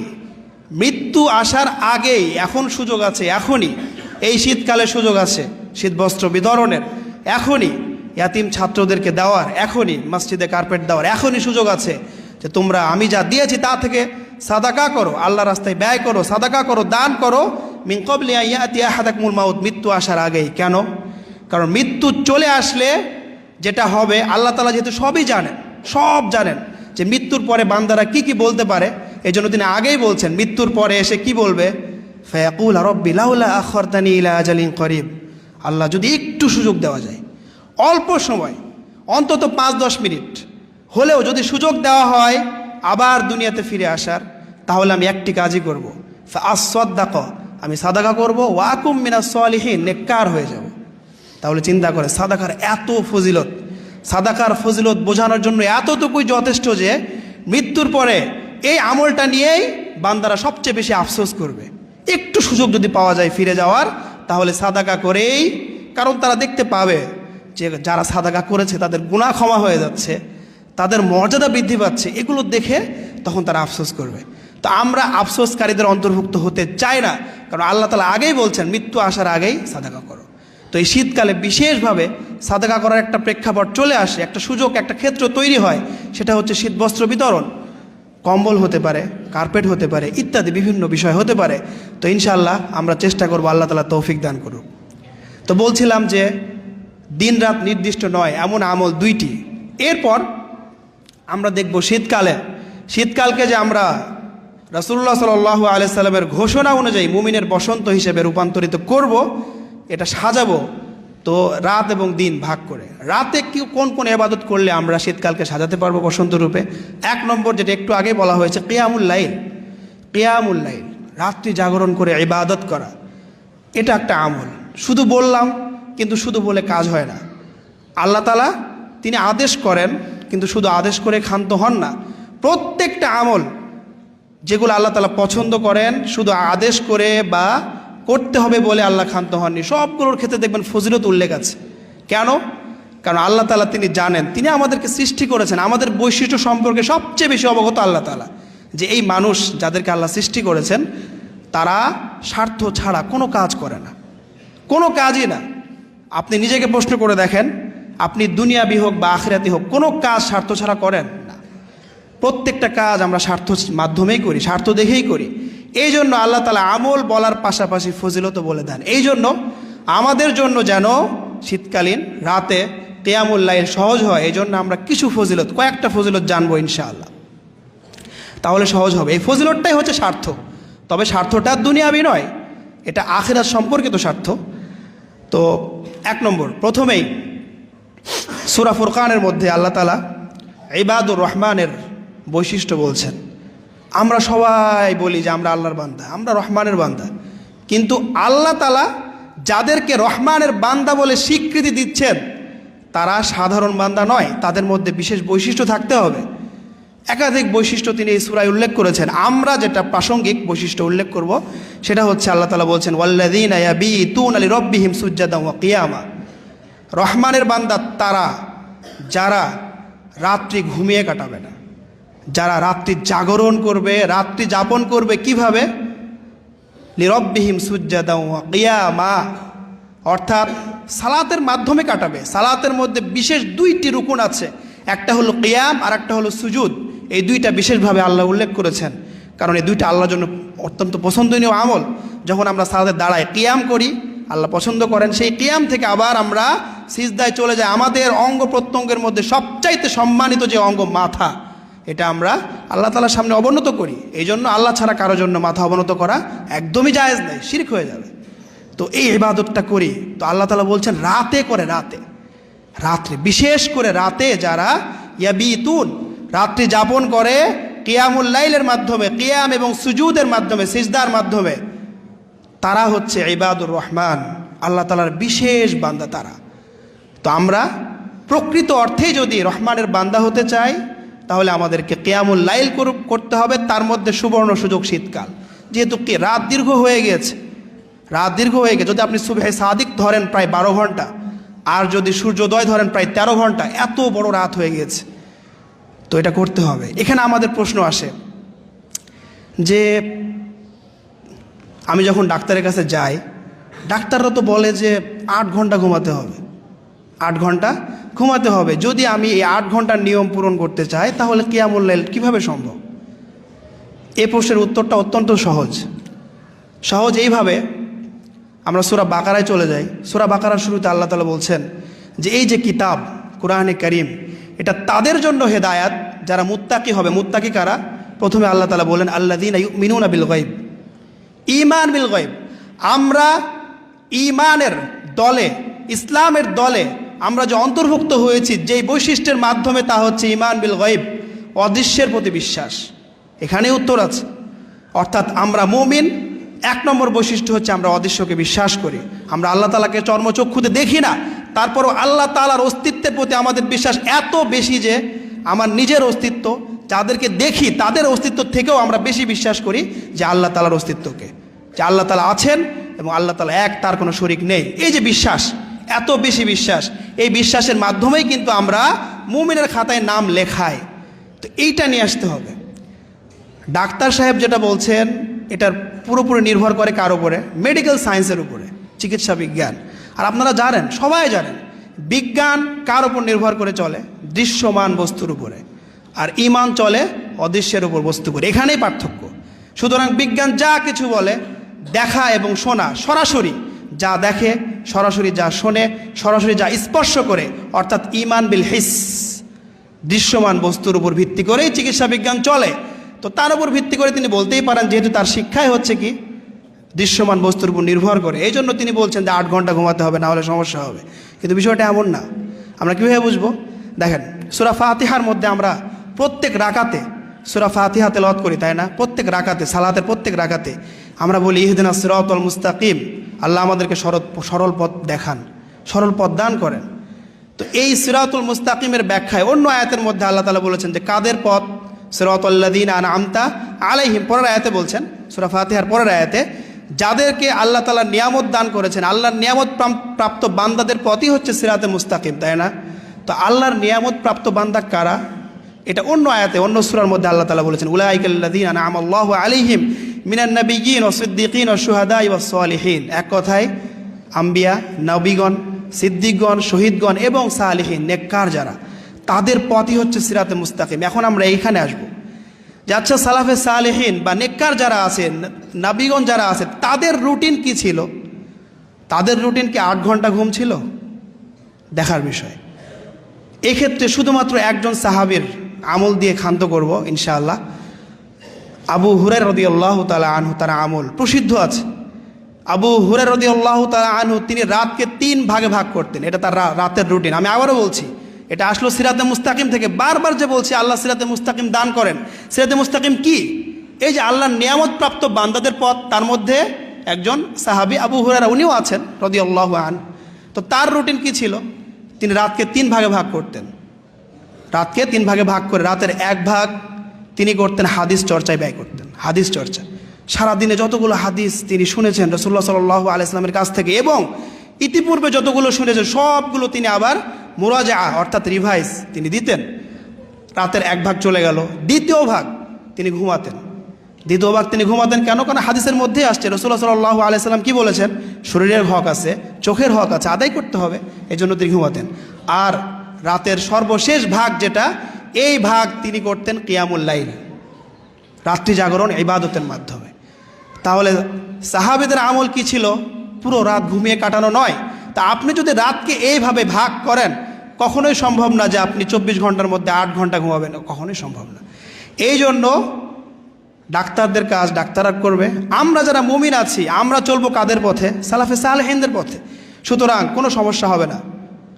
মৃত্যু আসার আগেই এখন সুযোগ আছে, এখনই এই শীতকালে সুযোগ আছে শীতবস্ত্র বিতরণের, এখনই ইয়াতিম ছাত্রদেরকে দেওয়ার, এখনই মসজিদে কার্পেট দেওয়ার, এখনই সুযোগ আছে যে তোমরা আমি যা দিয়েছি তা থেকে সাদাকা করো, আল্লাহ রাস্তায় ব্যয় করো, সাদাকা করো, দান করো। মিন ক্বাবলি আন ইয়াতিয়া আহাদাকুমুল মাউত, মৃত্যু আসার আগেই। কেন? কারণ মৃত্যু চলে আসলে যেটা হবে আল্লাহ তাআলা যেহেতু সবই জানেন, সব জানেন যে মৃত্যুর পরে বান্দারা কি কি বলতে পারে, এই জন্য তিনি আগেই বলছেন মৃত্যুর পরে এসে কি বলবে, ফায়াকুল রাব্বি লাউলা আখখারতানি ইলা আজালিন করিব, আল্লাহ যদি একটু সুযোগ দেওয়া যায়, অল্প সময়, অন্তত 5-10 মিনিট হলেও যদি সুযোগ দেওয়া হয় আবার দুনিয়াতে ফিরে আসার, তাহলে আমি একটি কাজই করব, ফাআসাদদাকা, আমি সাদাকা করব, ওয়া আকুম মিনাস সালিহিন, নেককার হয়ে যাব। তাহলে চিন্তা করে সাদাকার এত ফজিলত, সাদাকার ফজিলত বোঝানোর জন্য এতটুকুই যথেষ্ট যে মৃত্যুর পরে এই আমলটা নিয়েই বান্দারা সবচেয়ে বেশি আফসোস করবে। একটু সুযোগ যদি পাওয়া যায় ফিরে যাওয়ার, তাহলে সাদাকা করেই, কারণ তারা দেখতে পাবে যে যারা সাদাকা করেছে তাদের গুনাহ ক্ষমা হয়ে যাচ্ছে, তাদের মর্যাদা বৃদ্ধি পাচ্ছে, এগুলো দেখে তখন তারা আফসোস করবে। তো আমরা আফসোসকারীদের অন্তর্ভুক্ত হতে চাই না, কারণ আল্লাহ তাআলা আগেই বলছেন মৃত্যু আসার আগেই সাদাকা করো। তো এই শীতকালে বিশেষভাবে সাদাকা করার একটা প্রেক্ষাপট চলে আসে, একটা সুযোগ, একটা ক্ষেত্র তৈরি হয়, সেটা হচ্ছে শীতবস্ত্র বিতরণ। কম্বল হতে পারে, কার্পেট হতে পারে, ইত্যাদি বিভিন্ন বিষয় হতে পারে। তো ইনশাআল্লাহ আমরা চেষ্টা করব, আল্লাহ তাআলা তৌফিক দান করুক। তো বলছিলাম যে দিন রাত নির্দিষ্ট নয়, এমন আমল 2টি। এরপর আমরা দেখব শীতকালকে যে আমরা রাসূলুল্লাহ সাল্লাল্লাহু আলাইহি সাল্লামের ঘোষণা অনুযায়ী মুমিনের বসন্ত হিসেবে রূপান্তরিত করব, এটা সাজাবো। তো রাত এবং দিন ভাগ করে রাতে কোন কোন ইবাদত করলে আমরা শীতকালকে সাজাতে পারবো বসন্ত রূপে। 1 নম্বর, যেটা একটু আগে বলা হয়েছে, কিয়ামুল লাইল। কিয়ামুল লাইল, রাত্রি জাগরণ করে ইবাদত করা, এটা একটা আমল। শুধু বললাম, কিন্তু শুধু বলে কাজ হয় না। আল্লাহ তাআলা তিনি আদেশ করেন, কিন্তু শুধু আদেশ করে ক্ষান্ত হন না। প্রত্যেকটা আমল যেগুলো আল্লাহ তাআলা পছন্দ করেন, শুধু আদেশ করে বা করতে হবে বলে আল্লাহ ক্ষান্ত হননি, সবগুলোর ক্ষেত্রে দেখবেন ফজিলত উল্লেখ আছে। কেন? কারণ আল্লাহ তাআলা তিনি জানেন, তিনি আমাদেরকে সৃষ্টি করেছেন, আমাদের বৈশিষ্ট্য সম্পর্কে সবচেয়ে বেশি অবগত আল্লাহ তাআলা। যে এই মানুষ যাদেরকে আল্লাহ সৃষ্টি করেছেন তারা স্বার্থ ছাড়া কোনো কাজ করে না, কোনো কাজই না। আপনি নিজেকে প্রশ্ন করে দেখেন, আপনি দুনিয়াবি হোক বা আখিরাতি হোক, কোনো কাজ স্বার্থ ছাড়া করেন না। প্রত্যেকটা কাজ আমরা স্বার্থ মাধ্যমেই করি, স্বার্থ দেখেই করি। এই জন্য আল্লাহ তাআলা আমল বলার পাশাপাশি ফজিলতও বলে দেন। এই জন্য আমাদের জন্য যেন শীতকালীন রাতে কিয়ামুল লাইল সহজ হয়, এই জন্য আমরা কিছু ফজিলত, কয়েকটা ফজিলত জানবো ইনশাআল্লাহ, তাহলে সহজ হবে। এই ফজিলতটাই হচ্ছে স্বার্থ, তবে স্বার্থটা দুনিয়াবি নয়, এটা আখিরাত সম্পর্কিত স্বার্থ। তো 1 নম্বর, প্রথমেই সূরা ফুরকানের মধ্যে আল্লাহ তাআলা ইবাদুর রহমানের বৈশিষ্ট্য বলছেন। আমরা সবাই বলি যে আমরা আল্লাহর বান্দা, আমরা রহমানের বান্দা, কিন্তু আল্লাহ তাআলা যাদেরকে রহমানের বান্দা বলে স্বীকৃতি দিচ্ছেন তারা সাধারণ বান্দা নয়, তাদের মধ্যে বিশেষ বৈশিষ্ট্য থাকতে হবে। একাধিক বৈশিষ্ট্য তিনি এই সূরায় উল্লেখ করেছেন। আমরা যেটা প্রাসঙ্গিক বৈশিষ্ট্য উল্লেখ করব সেটা হচ্ছে আল্লাহ তাআলা বলছেন ওয়াল্লাযীনা ইয়াবীতুনা লিরাব্বিহিম সুজদান ওয়া কিয়ামা। রহমানের বান্দা তারা যারা রাত্রি ঘুমিয়ে কাটাবে না, যারা রাত্রি জাগরণ করবে, রাত্রি যাপন করবে কিভাবে? লিরাব্বিহিম সুজদান ওয়া কিয়ামা, অর্থাৎ সালাতের মাধ্যমে কাটাবে। সালাতের মধ্যে বিশেষ 2টি রুকুন আছে, একটা হলো কিয়াম আর একটা হলো সুজুদ। এই 2টা বিশেষভাবে আল্লাহ উল্লেখ করেছেন, কারণ এই 2টা আল্লাহর জন্য অত্যন্ত পছন্দনীয় আমল। যখন আমরা সালাতে দাঁড়াই কিয়াম করি, আল্লাহ পছন্দ করেন। সেই কিয়াম থেকে আবার আমরা সিজদায় চলে যাই। আমাদের অঙ্গ প্রত্যঙ্গের মধ্যে সবচাইতে সম্মানিত যে অঙ্গ মাথা, এটা আমরা আল্লাহ তাআলার সামনে অবনত করি। এই জন্য আল্লাহ ছাড়া কারোর জন্য মাথা অবনত করা একদমই জায়েজ নেই, শিরক হয়ে যাবে। তো এই ইবাদতটা করি, তো আল্লাহ তাআলা বলছেন রাতে করে, রাত্রে, বিশেষ করে রাতে যারা ইয়াবিতুন, রাত্রি যাপন করে কিয়ামুল লাইলের মাধ্যমে, কিয়াম এবং সুজুদের মাধ্যমে, সিজদার মাধ্যমে, তারা হচ্ছে ইবাদুর রহমান, আল্লাহ তাআলার বিশেষ বান্দা তারা। তো আমরা প্রকৃত অর্থেই যদি রহমানের বান্দা হতে চাই তাহলে আমাদেরকে কিয়ামুল লাইল করতে হবে। তার মধ্যে সুবর্ণ সুযোগ শীতকাল, যেহেতু কি রাত দীর্ঘ হয়ে গেছে, যদি আপনি সুবহে সাদিক ধরেন প্রায় 12 ঘন্টা, আর যদি সূর্যোদয় ধরেন প্রায় 13 ঘন্টা, এত বড় রাত হয়ে গেছে। তো এটা করতে হবে। এখানে আমাদের প্রশ্ন আসে যে আমি যখন ডাক্তারের কাছে যাই, ডাক্তাররা তো বলে যে 8 ঘন্টা ঘুমাতে হবে, 8 ঘন্টা ঘুমাতে হবে। যদি আমি এই 8 ঘন্টার নিয়ম পূরণ করতে চাই তাহলে কিয়ামুল লাইল কীভাবে সম্ভব? এই প্রশ্নের উত্তরটা অত্যন্ত সহজ। এইভাবে আমরা সূরা বাকারায় চলে যাই। সূরা বাকারার শুরুতে আল্লাহ তাআলা বলছেন যে এই যে কিতাব কোরআনে কারীম, এটা তাদের জন্য হেদায়াত যারা মুত্তাকি হবে। মুত্তাকি কারা? প্রথমে আল্লাহ তাআলা বলেন আল্লাযীনা ইউমিনুনা বিল গায়ব, ঈমান বিল গায়ব। আমরা ঈমানের দলে, ইসলামের দলে আমরা যে অন্তর্ভুক্ত হয়েছি, যেই বৈশিষ্ট্যের মাধ্যমে, তা হচ্ছে ঈমান বিল গায়ব, অদৃশ্যের প্রতি বিশ্বাস। এখানেই উত্তর আছে। অর্থাৎ আমরা মুমিন, 1 নম্বর বৈশিষ্ট্য হচ্ছে আমরা অদৃশ্যকে বিশ্বাস করি। আমরা আল্লাহ তাআলাকে চর্মচক্ষুতে দেখি না, তারপরও আল্লাহ তাআলার অস্তিত্বের প্রতি আমাদের বিশ্বাস এত বেশি যে আমার নিজের অস্তিত্ব, যাদেরকে দেখি তাদের অস্তিত্ব থেকেও আমরা বেশি বিশ্বাস করি যে আল্লাহ তাআলার অস্তিত্বকে, যে আল্লাহ তাআলা আছেন এবং আল্লাহ তাআলা এক, তার কোনো শরীক নেই। এই যে বিশ্বাস, এত বেশি বিশ্বাস, এই বিশ্বাসের মাধ্যমেই কিন্তু আমরা মুমিনের খাতায় নাম লেখাই। তো এইটা নিয়ে আসতে হবে। ডাক্তার সাহেব যেটা বলছেন এটার পুরোপুরি নির্ভর করে কার উপরে? মেডিকেল সায়েন্সের উপরে, চিকিৎসা বিজ্ঞান। আর আপনারা জানেন, সবাই জানেন, বিজ্ঞান কার উপর নির্ভর করে চলে? দৃশ্যমান বস্তুর উপরে। আর ঈমান চলে অদৃশ্যের উপর, বস্তু করে। এখানেই পার্থক্য। সুতরাং বিজ্ঞান যা কিছু বলে, দেখা এবং শোনা, সরাসরি যা দেখে, সরাসরি যা শোনে, সরাসরি যা স্পর্শ করে, অর্থাৎ ঈমান বিল হিস, দৃশ্যমান বস্তুর উপর ভিত্তি করেই চিকিৎসা বিজ্ঞান চলে। তো তার উপর ভিত্তি করে তিনি বলতেই পারেন, যেহেতু তার শিক্ষাই হচ্ছে কি দৃশ্যমান বস্তুর উপর নির্ভর করে, এই জন্য তিনি বলছেন যে 8 ঘন্টা ঘুমাতে হবে, না হলে সমস্যা হবে। কিন্তু বিষয়টা এমন না। আমরা কীভাবে বুঝবো? দেখেন, সূরা ফাতিহার মধ্যে আমরা প্রত্যেক রাকাতে সূরা ফাতিহা তেলাওয়াত করি, তাই না? প্রত্যেক রাকাতে, সালাতের প্রত্যেক রাকাতে আমরা বলি ইহদিনাস সিরাতাল মুস্তাকিম, আল্লাহ আমাদেরকে সরল পথ দেখান, সরল পথ দান করেন। তো এই সিরাতুল মুস্তাকিমের ব্যাখ্যায় অন্য আয়াতের মধ্যে আল্লাহ তাআলা বলেছেন যে কাদের পথ? সিরাতাল্লাযীনা আনআমতা আলাইহিম। পরের আয়াতে বলছেন, সূরা ফাতিহার পরের আয়াতে, যাদেরকে আল্লাহ তাআলা নিয়ামত দান করেছেন, আল্লাহর নিয়ামত প্রাপ্ত বান্দাদের পথই হচ্ছে সিরাতে মুস্তাকিম, তাই না? তো আল্লাহর নিয়ামত প্রাপ্ত বান্দা কারা? এটা অন্য আয়াতে অন্য সূরার মধ্যে আল্লাহ তাআলা বলেছেন, উলাইকাল্লাযীনা আনআমাল্লাহু আলাইহিম মিনান নাবিয়্যিন ওয়াস সিদ্দীকিন ওয়াশ শুহাদাই ওয়াস সালিহিন। এক কথায় আম্বিয়া, নবীগণ, সিদ্দিকগণ, শহীদগণ এবং সালিহিন, নেককার যারা, তাদের পথই হচ্ছে সিরাতে মুস্তাকিম। এখন আমরা এইখানে আসব যে আচ্ছা, সালাফে সালেহিন বা নেককার যারা আছেন, নবীগণ যারা আছে, তাদের রুটিন কি ছিল? তাদের রুটিন কি 8 ঘন্টা ঘুম ছিল? দেখার বিষয়। এক্ষেত্রে শুধুমাত্র একজন সাহাবীর আমল দিয়ে ক্ষান্ত করব ইনশাআল্লাহ। আবু হুরায়রা রাদিয়াল্লাহু তাআলা আনহু, তার আমল প্রসিদ্ধ আছে। আবু হুরায়রা রাদিয়াল্লাহু তাআলা আনহু তিনি রাতকে 3 ভাগে ভাগ করতেন। এটা তার রাতের রুটিন। আমি আবারও বলছি, এটা আসলো সিরাতে মুস্তাকিম থেকে। বারবার যে বলছি আল্লাহ সিরাতে মুস্তাকিম দান করেন। সিরাতে মুস্তাকিম কি? এই যে আল্লাহর নিয়ামত প্রাপ্ত বান্দাদের পথ, তার মধ্যে একজন সাহাবী আবু হুরায়রা, উনিও আছেন রাদিয়াল্লাহু আনহু। তো তার রুটিন কি ছিল? তিনি রাতকে 3 ভাগে ভাগ করতেন। রাতকে 3 ভাগে ভাগ করে রাতের 1 ভাগ তিনি করতেন হাদিস চর্চায় ব্যয় করতেন। হাদিস চর্চা, সারাদিনে যতগুলো হাদিস তিনি শুনেছেন রাসূলুল্লাহ সাল্লাল্লাহু আলাইহি ওয়াসাল্লামের কাছ থেকে, এবং ইতিপূর্বে যতগুলো শুনেছেন সবগুলো তিনি আবার মুরাজা অর্থাৎ রিভাইজ তিনি দিতেন। রাতের 1 ভাগ চলে গেল, দ্বিতীয় ভাগ তিনি ঘুমাতেন। দ্বিতীয় ভাগ তিনি ঘুমাতেন কেন? কারণ হাদিসের মধ্যে আসছে রাসূলুল্লাহ সাল্লাল্লাহু আলাইহি ওয়াসাল্লাম কি বলেছেন? শরীরের হক আছে, চোখের হক আছে, আদায় করতে হবে, এই জন্য তিনি ঘুমাতেন। আর রাতের সর্বশেষ ভাগ যেটা, এই ভাগ তিনি করতেন কিয়ামুল লাইল, রাত্রি জাগরণ ইবাদতের মাধ্যমে। তাহলে সাহাবীদের আমল কি ছিল? পুরো রাত ঘুমিয়ে কাটানো নয়। তা আপনি যদি রাতকে এইভাবে ভাগ করেন, কখনোই সম্ভব না যে আপনি 24 ঘন্টার মধ্যে 8 ঘন্টা ঘুমাবেন, কখনোই সম্ভব না। এই জন্য ডাক্তারদের কাজ ডাক্তাররা করবে, আমরা যারা মুমিন আছি আমরা চলবো কাদের পথে? সালাফে সালেহিনদের পথে। সুতরাং কোনো সমস্যা হবে না,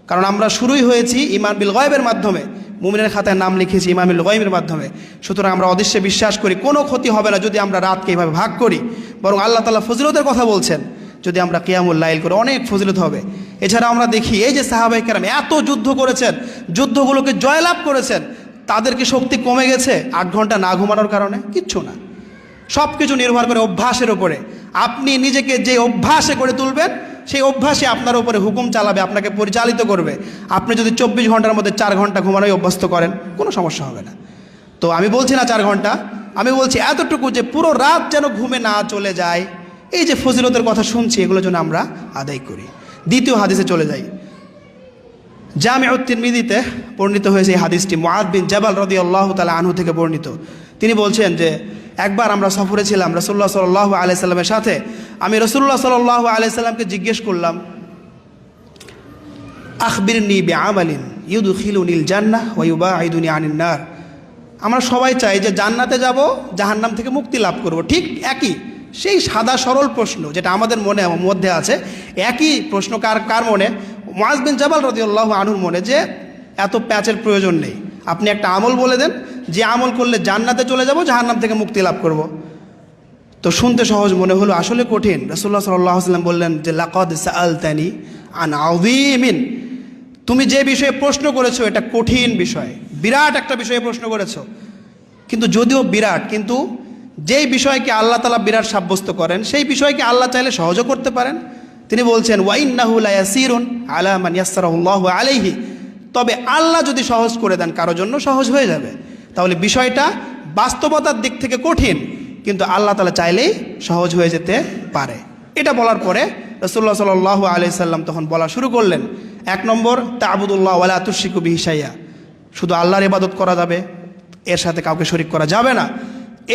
কারণ আমরা শুরুই হয়েছি ঈমান বিল গায়বের মাধ্যমে, মুমিনের খাতায় নাম লিখেছি ঈমান বিল গায়বের মাধ্যমে। সুতরাং আমরা অদৃশ্যে বিশ্বাস করি, কোনো ক্ষতি হবে না যদি আমরা রাতকে এইভাবে ভাগ করি। বরং আল্লাহ তাআলা ফজিলতের কথা বলছেন, যদি আমরা কিয়ামুল লাইল করি অনেক ফজিলত হবে। এছাড়া আমরা দেখি এই যে সাহাবায়ে কেরাম এত যুদ্ধ করেছেন, যুদ্ধগুলোকে জয়লাভ করেছেন, তাদের কি শক্তি কমে গেছে 8 ঘন্টা না ঘুমানোর কারণে? কিচ্ছু না। সব কিছু নির্ভর করে অভ্যাসের উপরে। আপনি নিজেকে যে অভ্যাসে করে তুলবেন, সেই অভ্যাসে আপনার উপরে হুকুম চালাবে, আপনাকে পরিচালিত করবে। আপনি যদি 24 ঘন্টার মধ্যে 4 ঘন্টা ঘুমানোই অভ্যস্ত করেন, কোনো সমস্যা হবে না। তো আমি বলছি না 4 ঘন্টা, আমি বলছি এতটুকু যে পুরো রাত যেন ঘুমে না চলে যায়। এই যে ফজিলতের কথা শুনছি, এগুলো যেন আমরা আদায় করি। দ্বিতীয় হাদিসে চলে যাই। জামিউত তিরমিজিতে বর্ণিত হয়েছে এই হাদিসটি, মুআয বিন জাবাল রাদিয়াল্লাহু তাআলা আনহু থেকে বর্ণিত। তিনি বলছেন যে একবার আমরা সফরে ছিলাম রাসূলুল্লাহ সাল্লাল্লাহু আলাইহি সাল্লামের সাথে। আমি রাসূলুল্লাহ সাল্লাল্লাহু আলাইহি সাল্লামকে জিজ্ঞেস করলাম, আখবিরনি বিআমালিন ইউদখিলুনিল জান্নাহ ওয়া ইউবাঈদুনি আনিন নার। আমরা সবাই চাই যে জান্নাতে যাব, জাহান্নাম থেকে মুক্তি লাভ করব। ঠিক একই সেই সাদা সরল প্রশ্ন যেটা আমাদের মধ্যে আছে, একই প্রশ্ন কার মনে? মুআয বিন জাবাল রাদিয়াল্লাহু আনহুর মনে, যে এত প্যাচের প্রয়োজন নেই, আপনি একটা আমল বলে দেন, যে আমল করলে জান্নাতে চলে যাব, জাহান্নাম থেকে মুক্তি লাভ করব। তো শুনতে সহজ মনে হলো, আসলে কঠিন। রাসূলুল্লাহ সাল্লাল্লাহু আলাইহি ওয়াসাল্লাম বললেন যে লাকাদ সাআলতানি আন আযীমিন, তুমি যে বিষয়ে প্রশ্ন করেছো এটা কঠিন বিষয়, বিরাট একটা বিষয়ে প্রশ্ন করেছো। কিন্তু যদিও বিরাট, কিন্তু যেই বিষয়কে আল্লাহ তাআলা বিরাট সাব্যস্ত করেন, সেই বিষয়কে আল্লাহ চাইলে সহজও করতে পারেন। তিনি বলছেন ওয়া ইন্নাহু লায়াসিরুন আলা মান ইয়াসসারাহুল্লাহু আলাইহি, তবে আল্লাহ যদি সহজ করে দেন কারোর জন্য সহজ হয়ে যাবে। তাহলে বিষয়টা বাস্তবতার দিক থেকে কঠিন, কিন্তু আল্লাহ তাআলা চাইলেই সহজ হয়ে যেতে পারে। এটা বলার পরে রাসূলুল্লাহ সাল্লাল্লাহু আলাইহি সাল্লাম তখন বলা শুরু করলেন, 1 নম্বর তা'বুদুল্লাহ ওয়া লা তুশরিকু বিহি শাইআ, শুধু আল্লাহর ইবাদত করা যাবে, এর সাথে কাউকে শরীক করা যাবে না।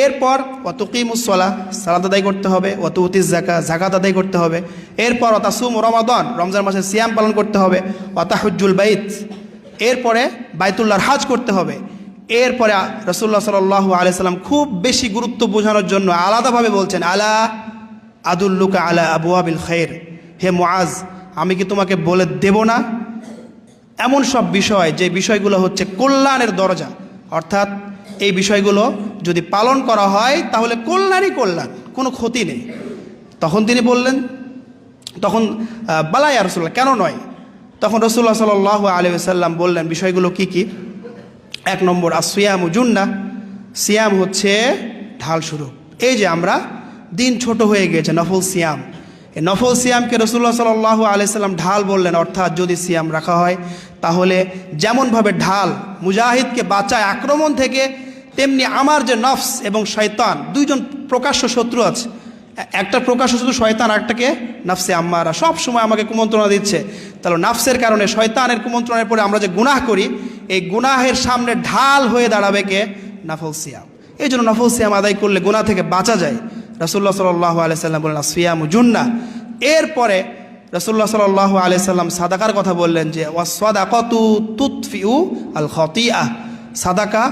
এরপর ওয়া তুকিমুস সালাহ, সালাত আদায় করতে হবে, ওয়া তুতিজ যাকাত, যাকাত আদায় করতে হবে। এরপর ওয়া তাসুমু রমাদান, রমজান মাসে সিয়াম পালন করতে হবে, ওয়া তাহুজ্জুল বাইত, এরপরে বাইতুল্লাহর হাজ করতে হবে। এরপরে রাসূলুল্লাহ সাল্লাল্লাহু আলাইহি সাল্লাম খুব বেশি গুরুত্ব বোঝানোর জন্য আলাদাভাবে বলছেন, আলা আদুল্লুকা আলা আবওয়াবিল খায়র, হে মুআয, আমি কি তোমাকে বলে দেব না এমন সব বিষয় যে বিষয়গুলো হচ্ছে কল্যাণের দরজা, অর্থাৎ এই বিষয়গুলো যদি পালন করা হয় তাহলে কল্যাণই কল্যাণ, কোনো ক্ষতি নেই। তখন তিনি বললেন, তখন বালা ইয়া রাসূলুল্লাহ, কেন নয়? তখন রাসূলুল্লাহ সাল্লাল্লাহু আলাইহি ওয়াসাল্লাম বললেন বিষয়গুলো কি কি। 1 নম্বর আসিয়ামু জুন্নাহ, সিয়াম হচ্ছে ঢাল স্বরূপ। এই যে আমরা দিন ছোট হয়ে গিয়েছে, নফল সিয়াম, এই নফল সিয়ামকে রাসূলুল্লাহ সাল্লাল্লাহু আলাইহি সাল্লাম ঢাল বললেন, অর্থাৎ যদি সিয়াম রাখা হয় তাহলে যেমনভাবে ঢাল মুজাহিদকে বাঁচায় আক্রমণ থেকে, তেমনি আমার যে নফস এবং শয়তান, দুইজন প্রকাশ্য শত্রু আছে। একটা প্রকাশ্য শত্রু শয়তান, একটাকে নফসে আম্মারা, সব সময় আমাকে কুমন্ত্রণা দিচ্ছে। তাহলে নফসের কারণে, শয়তানের কুমন্ত্রণার পরে আমরা যে গুনাহ করি, এই গুনাহের সামনে ঢাল হয়ে দাঁড়াবে কে? নফল সিয়াম। এই জন্য নফল সিয়াম আদায় করলে গুনাহ থেকে বাঁচা যায়। রাসূলুল্লাহ সাল্লাল্লাহু আলাইহি সাল্লাম বললেন সিয়ামু জুন্নাহ। এরপরে রাসূলুল্লাহ সাল্লাল্লাহু আলাইহি সাল্লাম সাদাকার কথা বললেন যে ওয়াসসাদাকাতু তুতফিউ আল খতিআহ। সাদাকা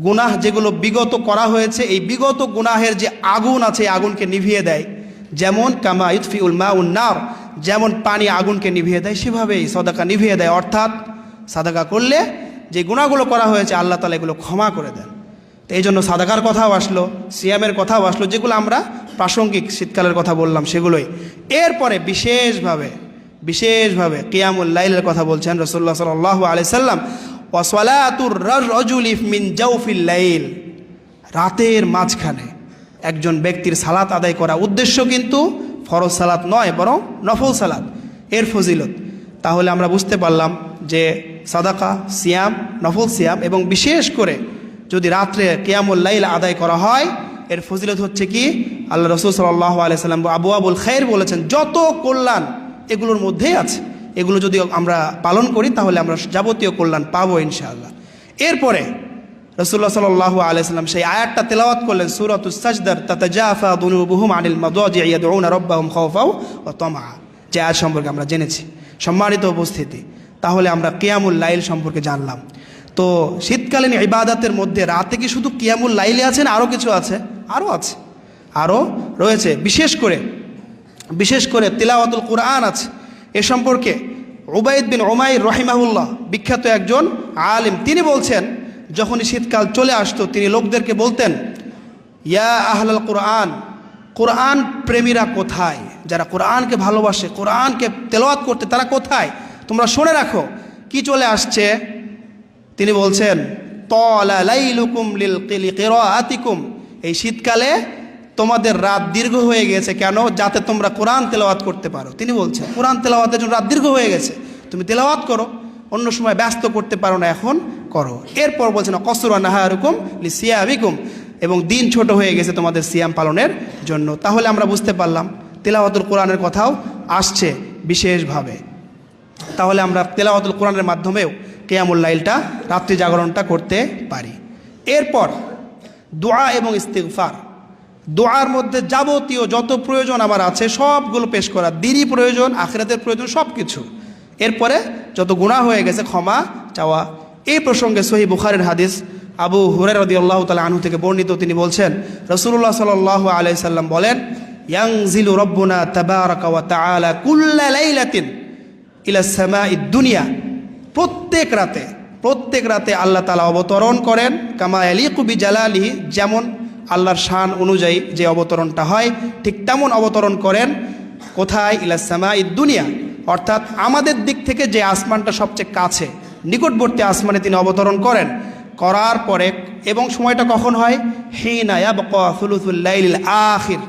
গুনাহ যেগুলো বিগত করা হয়েছে, এই বিগত গুনাহের যে আগুন আছে এই আগুনকে নিভিয়ে দেয়। যেমন কামা ইতফিউল মাউন নার, যেমন পানি আগুনকে নিভিয়ে দেয়, সেভাবেই সাদাকা নিভিয়ে দেয়। অর্থাৎ সাদাকা করলে যে গুনাহগুলো করা হয়েছে আল্লাহ তাআলা এগুলো ক্ষমা করে দেন। তো এই জন্য সাদাকার কথাও আসলো, সিয়ামের কথাও আসলো, যেগুলো আমরা প্রাসঙ্গিক শীতকালের কথা বললাম সেগুলোই। এরপরে বিশেষভাবে কিয়ামুল লাইলের কথা বলছেন রাসূলুল্লাহ সাল্লাল্লাহু আলাইহি সাল্লাম, ওয়াসলাতুর রাজুলি মিন জাওফিল লাইল। রাতের মাঝখানে একজন ব্যক্তির সালাত আদায় করা, উদ্দেশ্য কিন্তু ফরজ সালাত নয়, বরং নফল সালাত, এর ফজিলত। তাহলে আমরা বুঝতে পারলাম যে সাদাকা, সিয়াম, নফল সিয়াম, এবং বিশেষ করে যদি রাত্রে কিয়ামুল লাইল আদায় করা হয়, এর ফজিলত হচ্ছে কি? আল্লাহ রাসূল সাল্লাল্লাহু আলাইহি সাল্লাম আবওয়াবুল খায়র বলেছেন, যত কল্যাণ এগুলোর মধ্যেই আছে। এগুলো যদি আমরা পালন করি তাহলে আমরা যাবতীয় কল্যাণ পাবো ইনশাআল্লাহ। এরপরে রাসূলুল্লাহ সাল্লাল্লাহু আলাইহি সাল্লাম সেই আয়াতটা তেলাওয়াত করলেন, সূরাতুস সাজদার তাতাজাফা যুনুবুহুম আনিল মাদাজি'i ইয়াদউনা রাব্বাহুম খাওফাও ওয়া তামআ, যে আয়াত সম্পর্কে আমরা জেনেছি। সম্মানিত উপস্থিতি, তাহলে আমরা কিয়ামুল লাইল সম্পর্কে জানলাম। তো শীতকালীন ইবাদতের মধ্যে রাতে কি শুধু কিয়ামুল লাইলে আছে না আরও কিছু আছে? আরও রয়েছে। বিশেষ করে তিলাওয়াতুল কুরআন আছে। এ সম্পর্কে উবাইদ বিন উমাইর রহিমাহুল্লাহ, বিখ্যাত একজন আলিম, তিনি বলছেন যখনই শীতকাল চলে আসতো তিনি লোকদেরকে বলতেন, ইয়া আহলাল কুরআন, কোরআন প্রেমীরা কোথায়? যারা কোরআনকে ভালোবাসে, কোরআনকে তেলাওয়াত করতে, তারা কোথায়? তোমরা শুনে রাখো কি চলে আসছে। তিনি বলছেন তালা লাইলুকুম লিকিরাআতিকুম, এই শীতকালে তোমাদের রাত দীর্ঘ হয়ে গেছে। কেন? যাতে তোমরা কোরআন তেলাওয়াত করতে পারো। তিনি বলছেন কোরআন তেলাওয়াতের জন্য রাত দীর্ঘ হয়ে গেছে, তুমি তেলাওয়াত করো, অন্য সময় ব্যস্ত করতে পারো না, এখন করো। এরপর বলছেন কসরা নাহারুকুম লিসিয়ামিকুম, এবং দিন ছোট হয়ে গেছে তোমাদের সিয়াম পালনের জন্য। তাহলে আমরা বুঝতে পারলাম তেলাওয়াতুল কোরআনের কথাও আসছে বিশেষভাবে। তাহলে আমরা তেলাওয়াতুল কোরআনের মাধ্যমেও কিয়ামুল লাইলটা, রাত্রি জাগরণটা করতে পারি। এরপর দোয়া এবং ইস্তিগফার। দোয়ার মধ্যে যাবতীয় যত প্রয়োজন আমার আছে সবগুলো পেশ করা, দিনই প্রয়োজন, আখিরাতের প্রয়োজন, সব কিছু। এরপরে যত গুনাহ হয়ে গেছে ক্ষমা চাওয়া। এই প্রসঙ্গে সহিহ বুখারীর হাদিস আবু হুরায়রা রাদিয়াল্লাহু তাআলা আনহু থেকে বর্ণিত, তিনি বলছেন রাসূলুল্লাহ সাল্লাল্লাহু আলাইহি সাল্লাম বলেন, ইয়ানজিলু রাব্বুনা তাবারাকা ওয়া তাআলা কুল্লা লাইলাতিন ইলাস সামাঈদ দুনিয়া। প্রত্যেক রাতে আল্লাহ তাআলা অবতরণ করেন, কামা ইয়ালিকু বিজালালিহি, যেমন আল্লাহর শান অনুযায়ী যে অবতরণটা হয় ঠিক তেমন অবতরণ করেন। কোথায়? ইলাস সামাঈদ দুনিয়া, অর্থাৎ আমাদের দিক থেকে যে আসমানটা সবচেয়ে কাছে, নিকটবর্তী আসমানে তিনি অবতরণ করার পরে, এবং সময়টা কখন হয়? হিনা ইয়াবকা সুলুসুল লাইলিল আখির,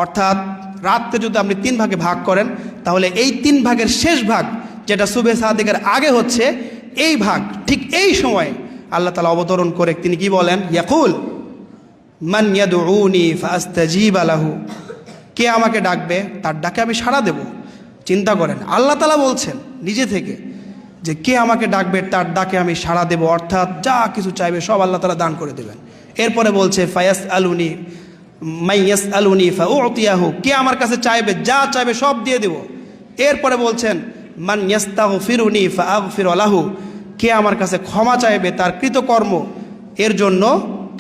অর্থাৎ রাতকে যদি আপনি 3 ভাগে ভাগ করেন তাহলে এই 3 ভাগের শেষ ভাগ, যেটা সুবহে সাদিকের আগে হচ্ছে, এই ভাগ, ঠিক এই সময় আল্লাহ তাআলা অবতরণ করে তিনি কি বলেন? ইয়াকুল মান ইয়াদউনি ফাআস্তাজিবা লাহু, কে আমাকে ডাকবে তার ডাকে আমি সাড়া দেব। চিন্তা করেন, আল্লাহ তাআলা বলছেন নিজে থেকে যে কে আমাকে ডাকবে তার ডাকে আমি সাড়া দেব, অর্থাৎ যা কিছু চাইবে সব আল্লাহ তাআলা দান করে দেবেন। এরপরে বলছে ফায়াসআলুনি মাইয়াসআলুনি ফাউতিয়াহু, কে আমার কাছে চাইবে, যা চাইবে সব দিয়ে দেব। এরপরে বলছেন মান ইয়াস্তাগফিরুনি ফাআগফির লাহু, কে আমার কাছে ক্ষমা চাইবে তার কৃতকর্ম এর জন্য,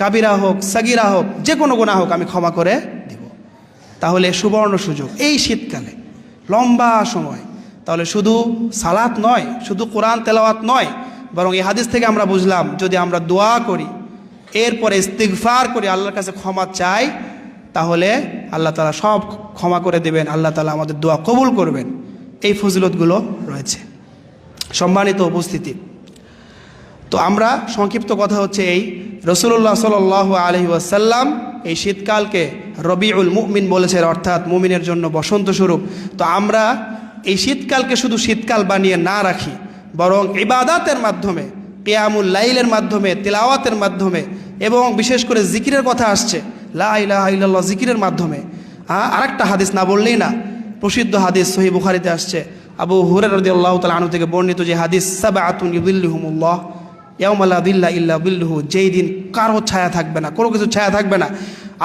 কাবিরা হোক সাগিরা হোক, যে কোনো গুনাহ হোক, আমি ক্ষমা করে দেব। তাহলে সুবর্ণ সুযোগ এই শীতকালে, লম্বা সময়। তাহলে শুধু সালাত নয়, শুধু কোরআন তেলাওয়াত নয়, বরং এই হাদিস থেকে আমরা বুঝলাম যদি আমরা দোয়া করি, এরপরে ইস্তিগফার করি, আল্লাহর কাছে ক্ষমা চাই, তাহলে আল্লাহ তাআলা সব ক্ষমা করে দেবেন, আল্লাহ তাআলা আমাদের দোয়া কবুল করবেন। এই ফজিলতগুলো রয়েছে। সম্মানিত উপস্থিতি, তো আমরা সংক্ষিপ্ত কথা হচ্ছে এই, রাসূলুল্লাহ সাল্লাল্লাহু আলাইহি ওয়াসাল্লাম এই শীতকালকে রবিউল মুমিন বলেছে, অর্থাৎ মুমিনের জন্য বসন্ত স্বরূপ। তো আমরা এই শীতকালকে শুধু শীতকাল বানিয়ে না রাখি, বরং ইবাদাতের মাধ্যমে, কিয়ামুল লাইলের মাধ্যমে, তিলাওয়াতের মাধ্যমে, এবং বিশেষ করে জিকিরের কথা আসছে, লা ইলাহা ইল্লাল্লাহ জিকিরের মাধ্যমে। আরেকটা হাদিস না বললেই না, প্রসিদ্ধ হাদিস সহিহ বুখারীতে আসছে, আবু হুরায়রা রাদিয়াল্লাহু তাআলা আনহু থেকে বর্ণিত যে হাদিস, সাবআতুন ইউযিল্লুহুমুল্লাহ ইয়াওমা লা যিল্লা ইল্লা যিল্লুহু, যেই দিন কারো ছায়া থাকবে না, কোনো কিছু ছায়া থাকবে না,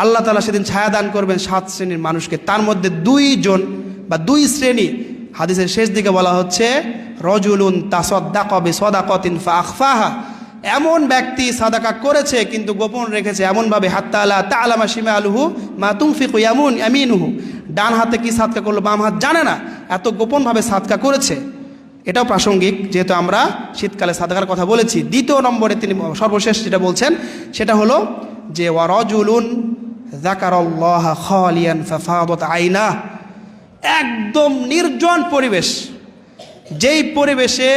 আল্লাহ তাআলা সেদিন ছায়া দান করবেন 7 শ্রেণীর মানুষকে। তার মধ্যে 2 জন বা 2 শ্রেণী, হাদিসের শেষ দিকে বলা হচ্ছে রজুলুন তাসাদ্দাকা বিসাদাকাতিন ফাআখফাহা, এমন ব্যক্তি সাদাকা করেছে কিন্তু গোপন রেখেছে, এমনভাবে হাত্তা লা তা'লামা শিমালুহু মা তুনফিকু ইয়ামিনুহু, ডান হাতে কি সাদকা করলো বাম হাত জানে না, এত গোপনভাবে সাদকা করেছে। এটাও প্রাসঙ্গিক, যেহেতু আমরা শীতকালে সাদকার কথা বলেছি। দ্বিতীয় নম্বরে তিনি সর্বশেষ যেটা বলছেন সেটা হলো যে ওয়ারাজুলুন যাকারাল্লাহা খালিয়ান ফাফাদাত আইনা, একদম নির্জন পরিবেশ, যেই পরিবেশে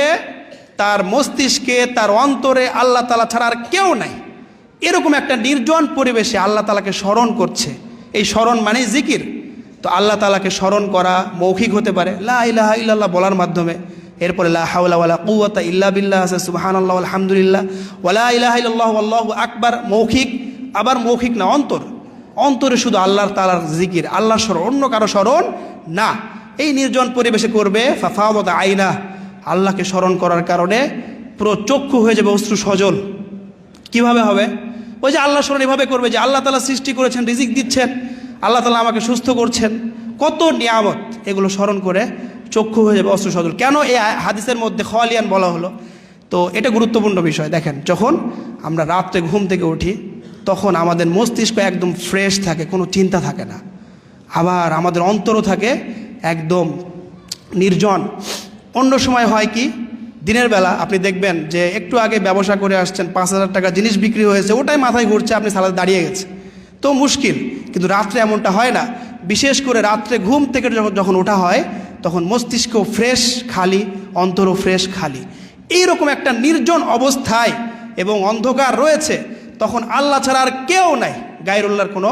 তার মস্তিষ্কে, তার অন্তরে আল্লাহ তাআলা ছাড়া আর কেউ নাই, এরকম একটা নির্জন পরিবেশে আল্লাহ তাআলাকে স্মরণ করছে। এই স্মরণ মানে জিকির। তো আল্লাহ তাআলাকে স্মরণ করা মৌখিক হতে পারে, লা ইলাহা ইল্লাল্লাহ বলার মাধ্যমে, এরপরে লা হাওলা ওয়ালা কুওয়াতা ইল্লা বিল্লাহ আছে, সুবহানাল্লাহ আলহামদুলিল্লাহ, ওয়ালা ইলাহা ইল্লাল্লাহু আল্লাহু আকবার মৌখিক। আবার মৌখিক না, অন্তরে শুধু আল্লাহ তাআলার জিকির, আল্লাহর স্মরণ, অন্য কারো স্মরণ না। এই নির্জন পরিবেশে করবে, ফাফাদাত আইনা, আল্লাহকে স্মরণ করার কারণে পুরো চক্ষু হয়ে যাবে অশ্রু সজল। কিভাবে হবে? ওই যে আল্লাহ স্মরণ এভাবে করবে যে আল্লাহ তাআলা সৃষ্টি করেছেন, রিজিক দিচ্ছেন, আল্লাহ তাআলা আমাকে সুস্থ করছেন, কত নিয়ামত, এগুলো স্মরণ করে চক্ষু হয়ে যাবে অশ্রু সজল। কেন এই হাদিসের মধ্যে খালিয়ান বলা হলো? তো এটা গুরুত্বপূর্ণ বিষয়। দেখেন, যখন আমরা রাত্রে ঘুম থেকে উঠি তখন আমাদের মস্তিষ্ক একদম ফ্রেশ থাকে, কোনো চিন্তা থাকে না। আবার আমাদের অন্তরও থাকে একদম নির্জন। অন্য সময় হয় কি, দিনের বেলা আপনি দেখবেন যে একটু আগে ব্যবসা করে আসছেন, 5,000 টাকা জিনিস বিক্রি হয়েছে, ওটাই মাথায় ঘুরছে, আপনি সালাদে দাঁড়িয়ে গেছে, তো মুশকিল। কিন্তু রাত্রে এমনটা হয় না। বিশেষ করে রাত্রে ঘুম থেকে যখন ওঠা হয় তখন মস্তিষ্ক ফ্রেশ খালি, অন্তরও ফ্রেশ খালি। এইরকম একটা নির্জন অবস্থায় এবং অন্ধকার রয়েছে, তখন আল্লাহ ছাড়া আর কেউ নাই, গায়রুল্লাহর কোনো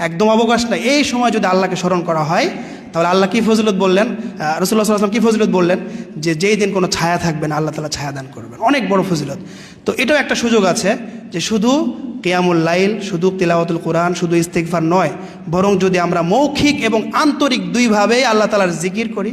একদম অবকাশ নাই। এই সময় যদি আল্লাহকে স্মরণ করা হয় তাহলে আল্লাহ কী ফজিলত বললেন, রাসূলুল্লাহ সাল্লাল্লাহু আলাইহি ওয়াসাল্লাম কী ফজিলত বললেন, যে যেই দিন কোনো ছায়া থাকবে না আল্লাহ তাআলা ছায়া দান করবেন, অনেক বড় ফজিলত। তো এটাও একটা সুযোগ আছে যে শুধু কিয়ামুল লাইল, শুধু তিলাওয়াতুল কোরআন, শুধু ইস্তিগফার নয়, বরং যদি আমরা মৌখিক এবং আন্তরিক দুইভাবেই আল্লাহ তাআলার জিকির করি,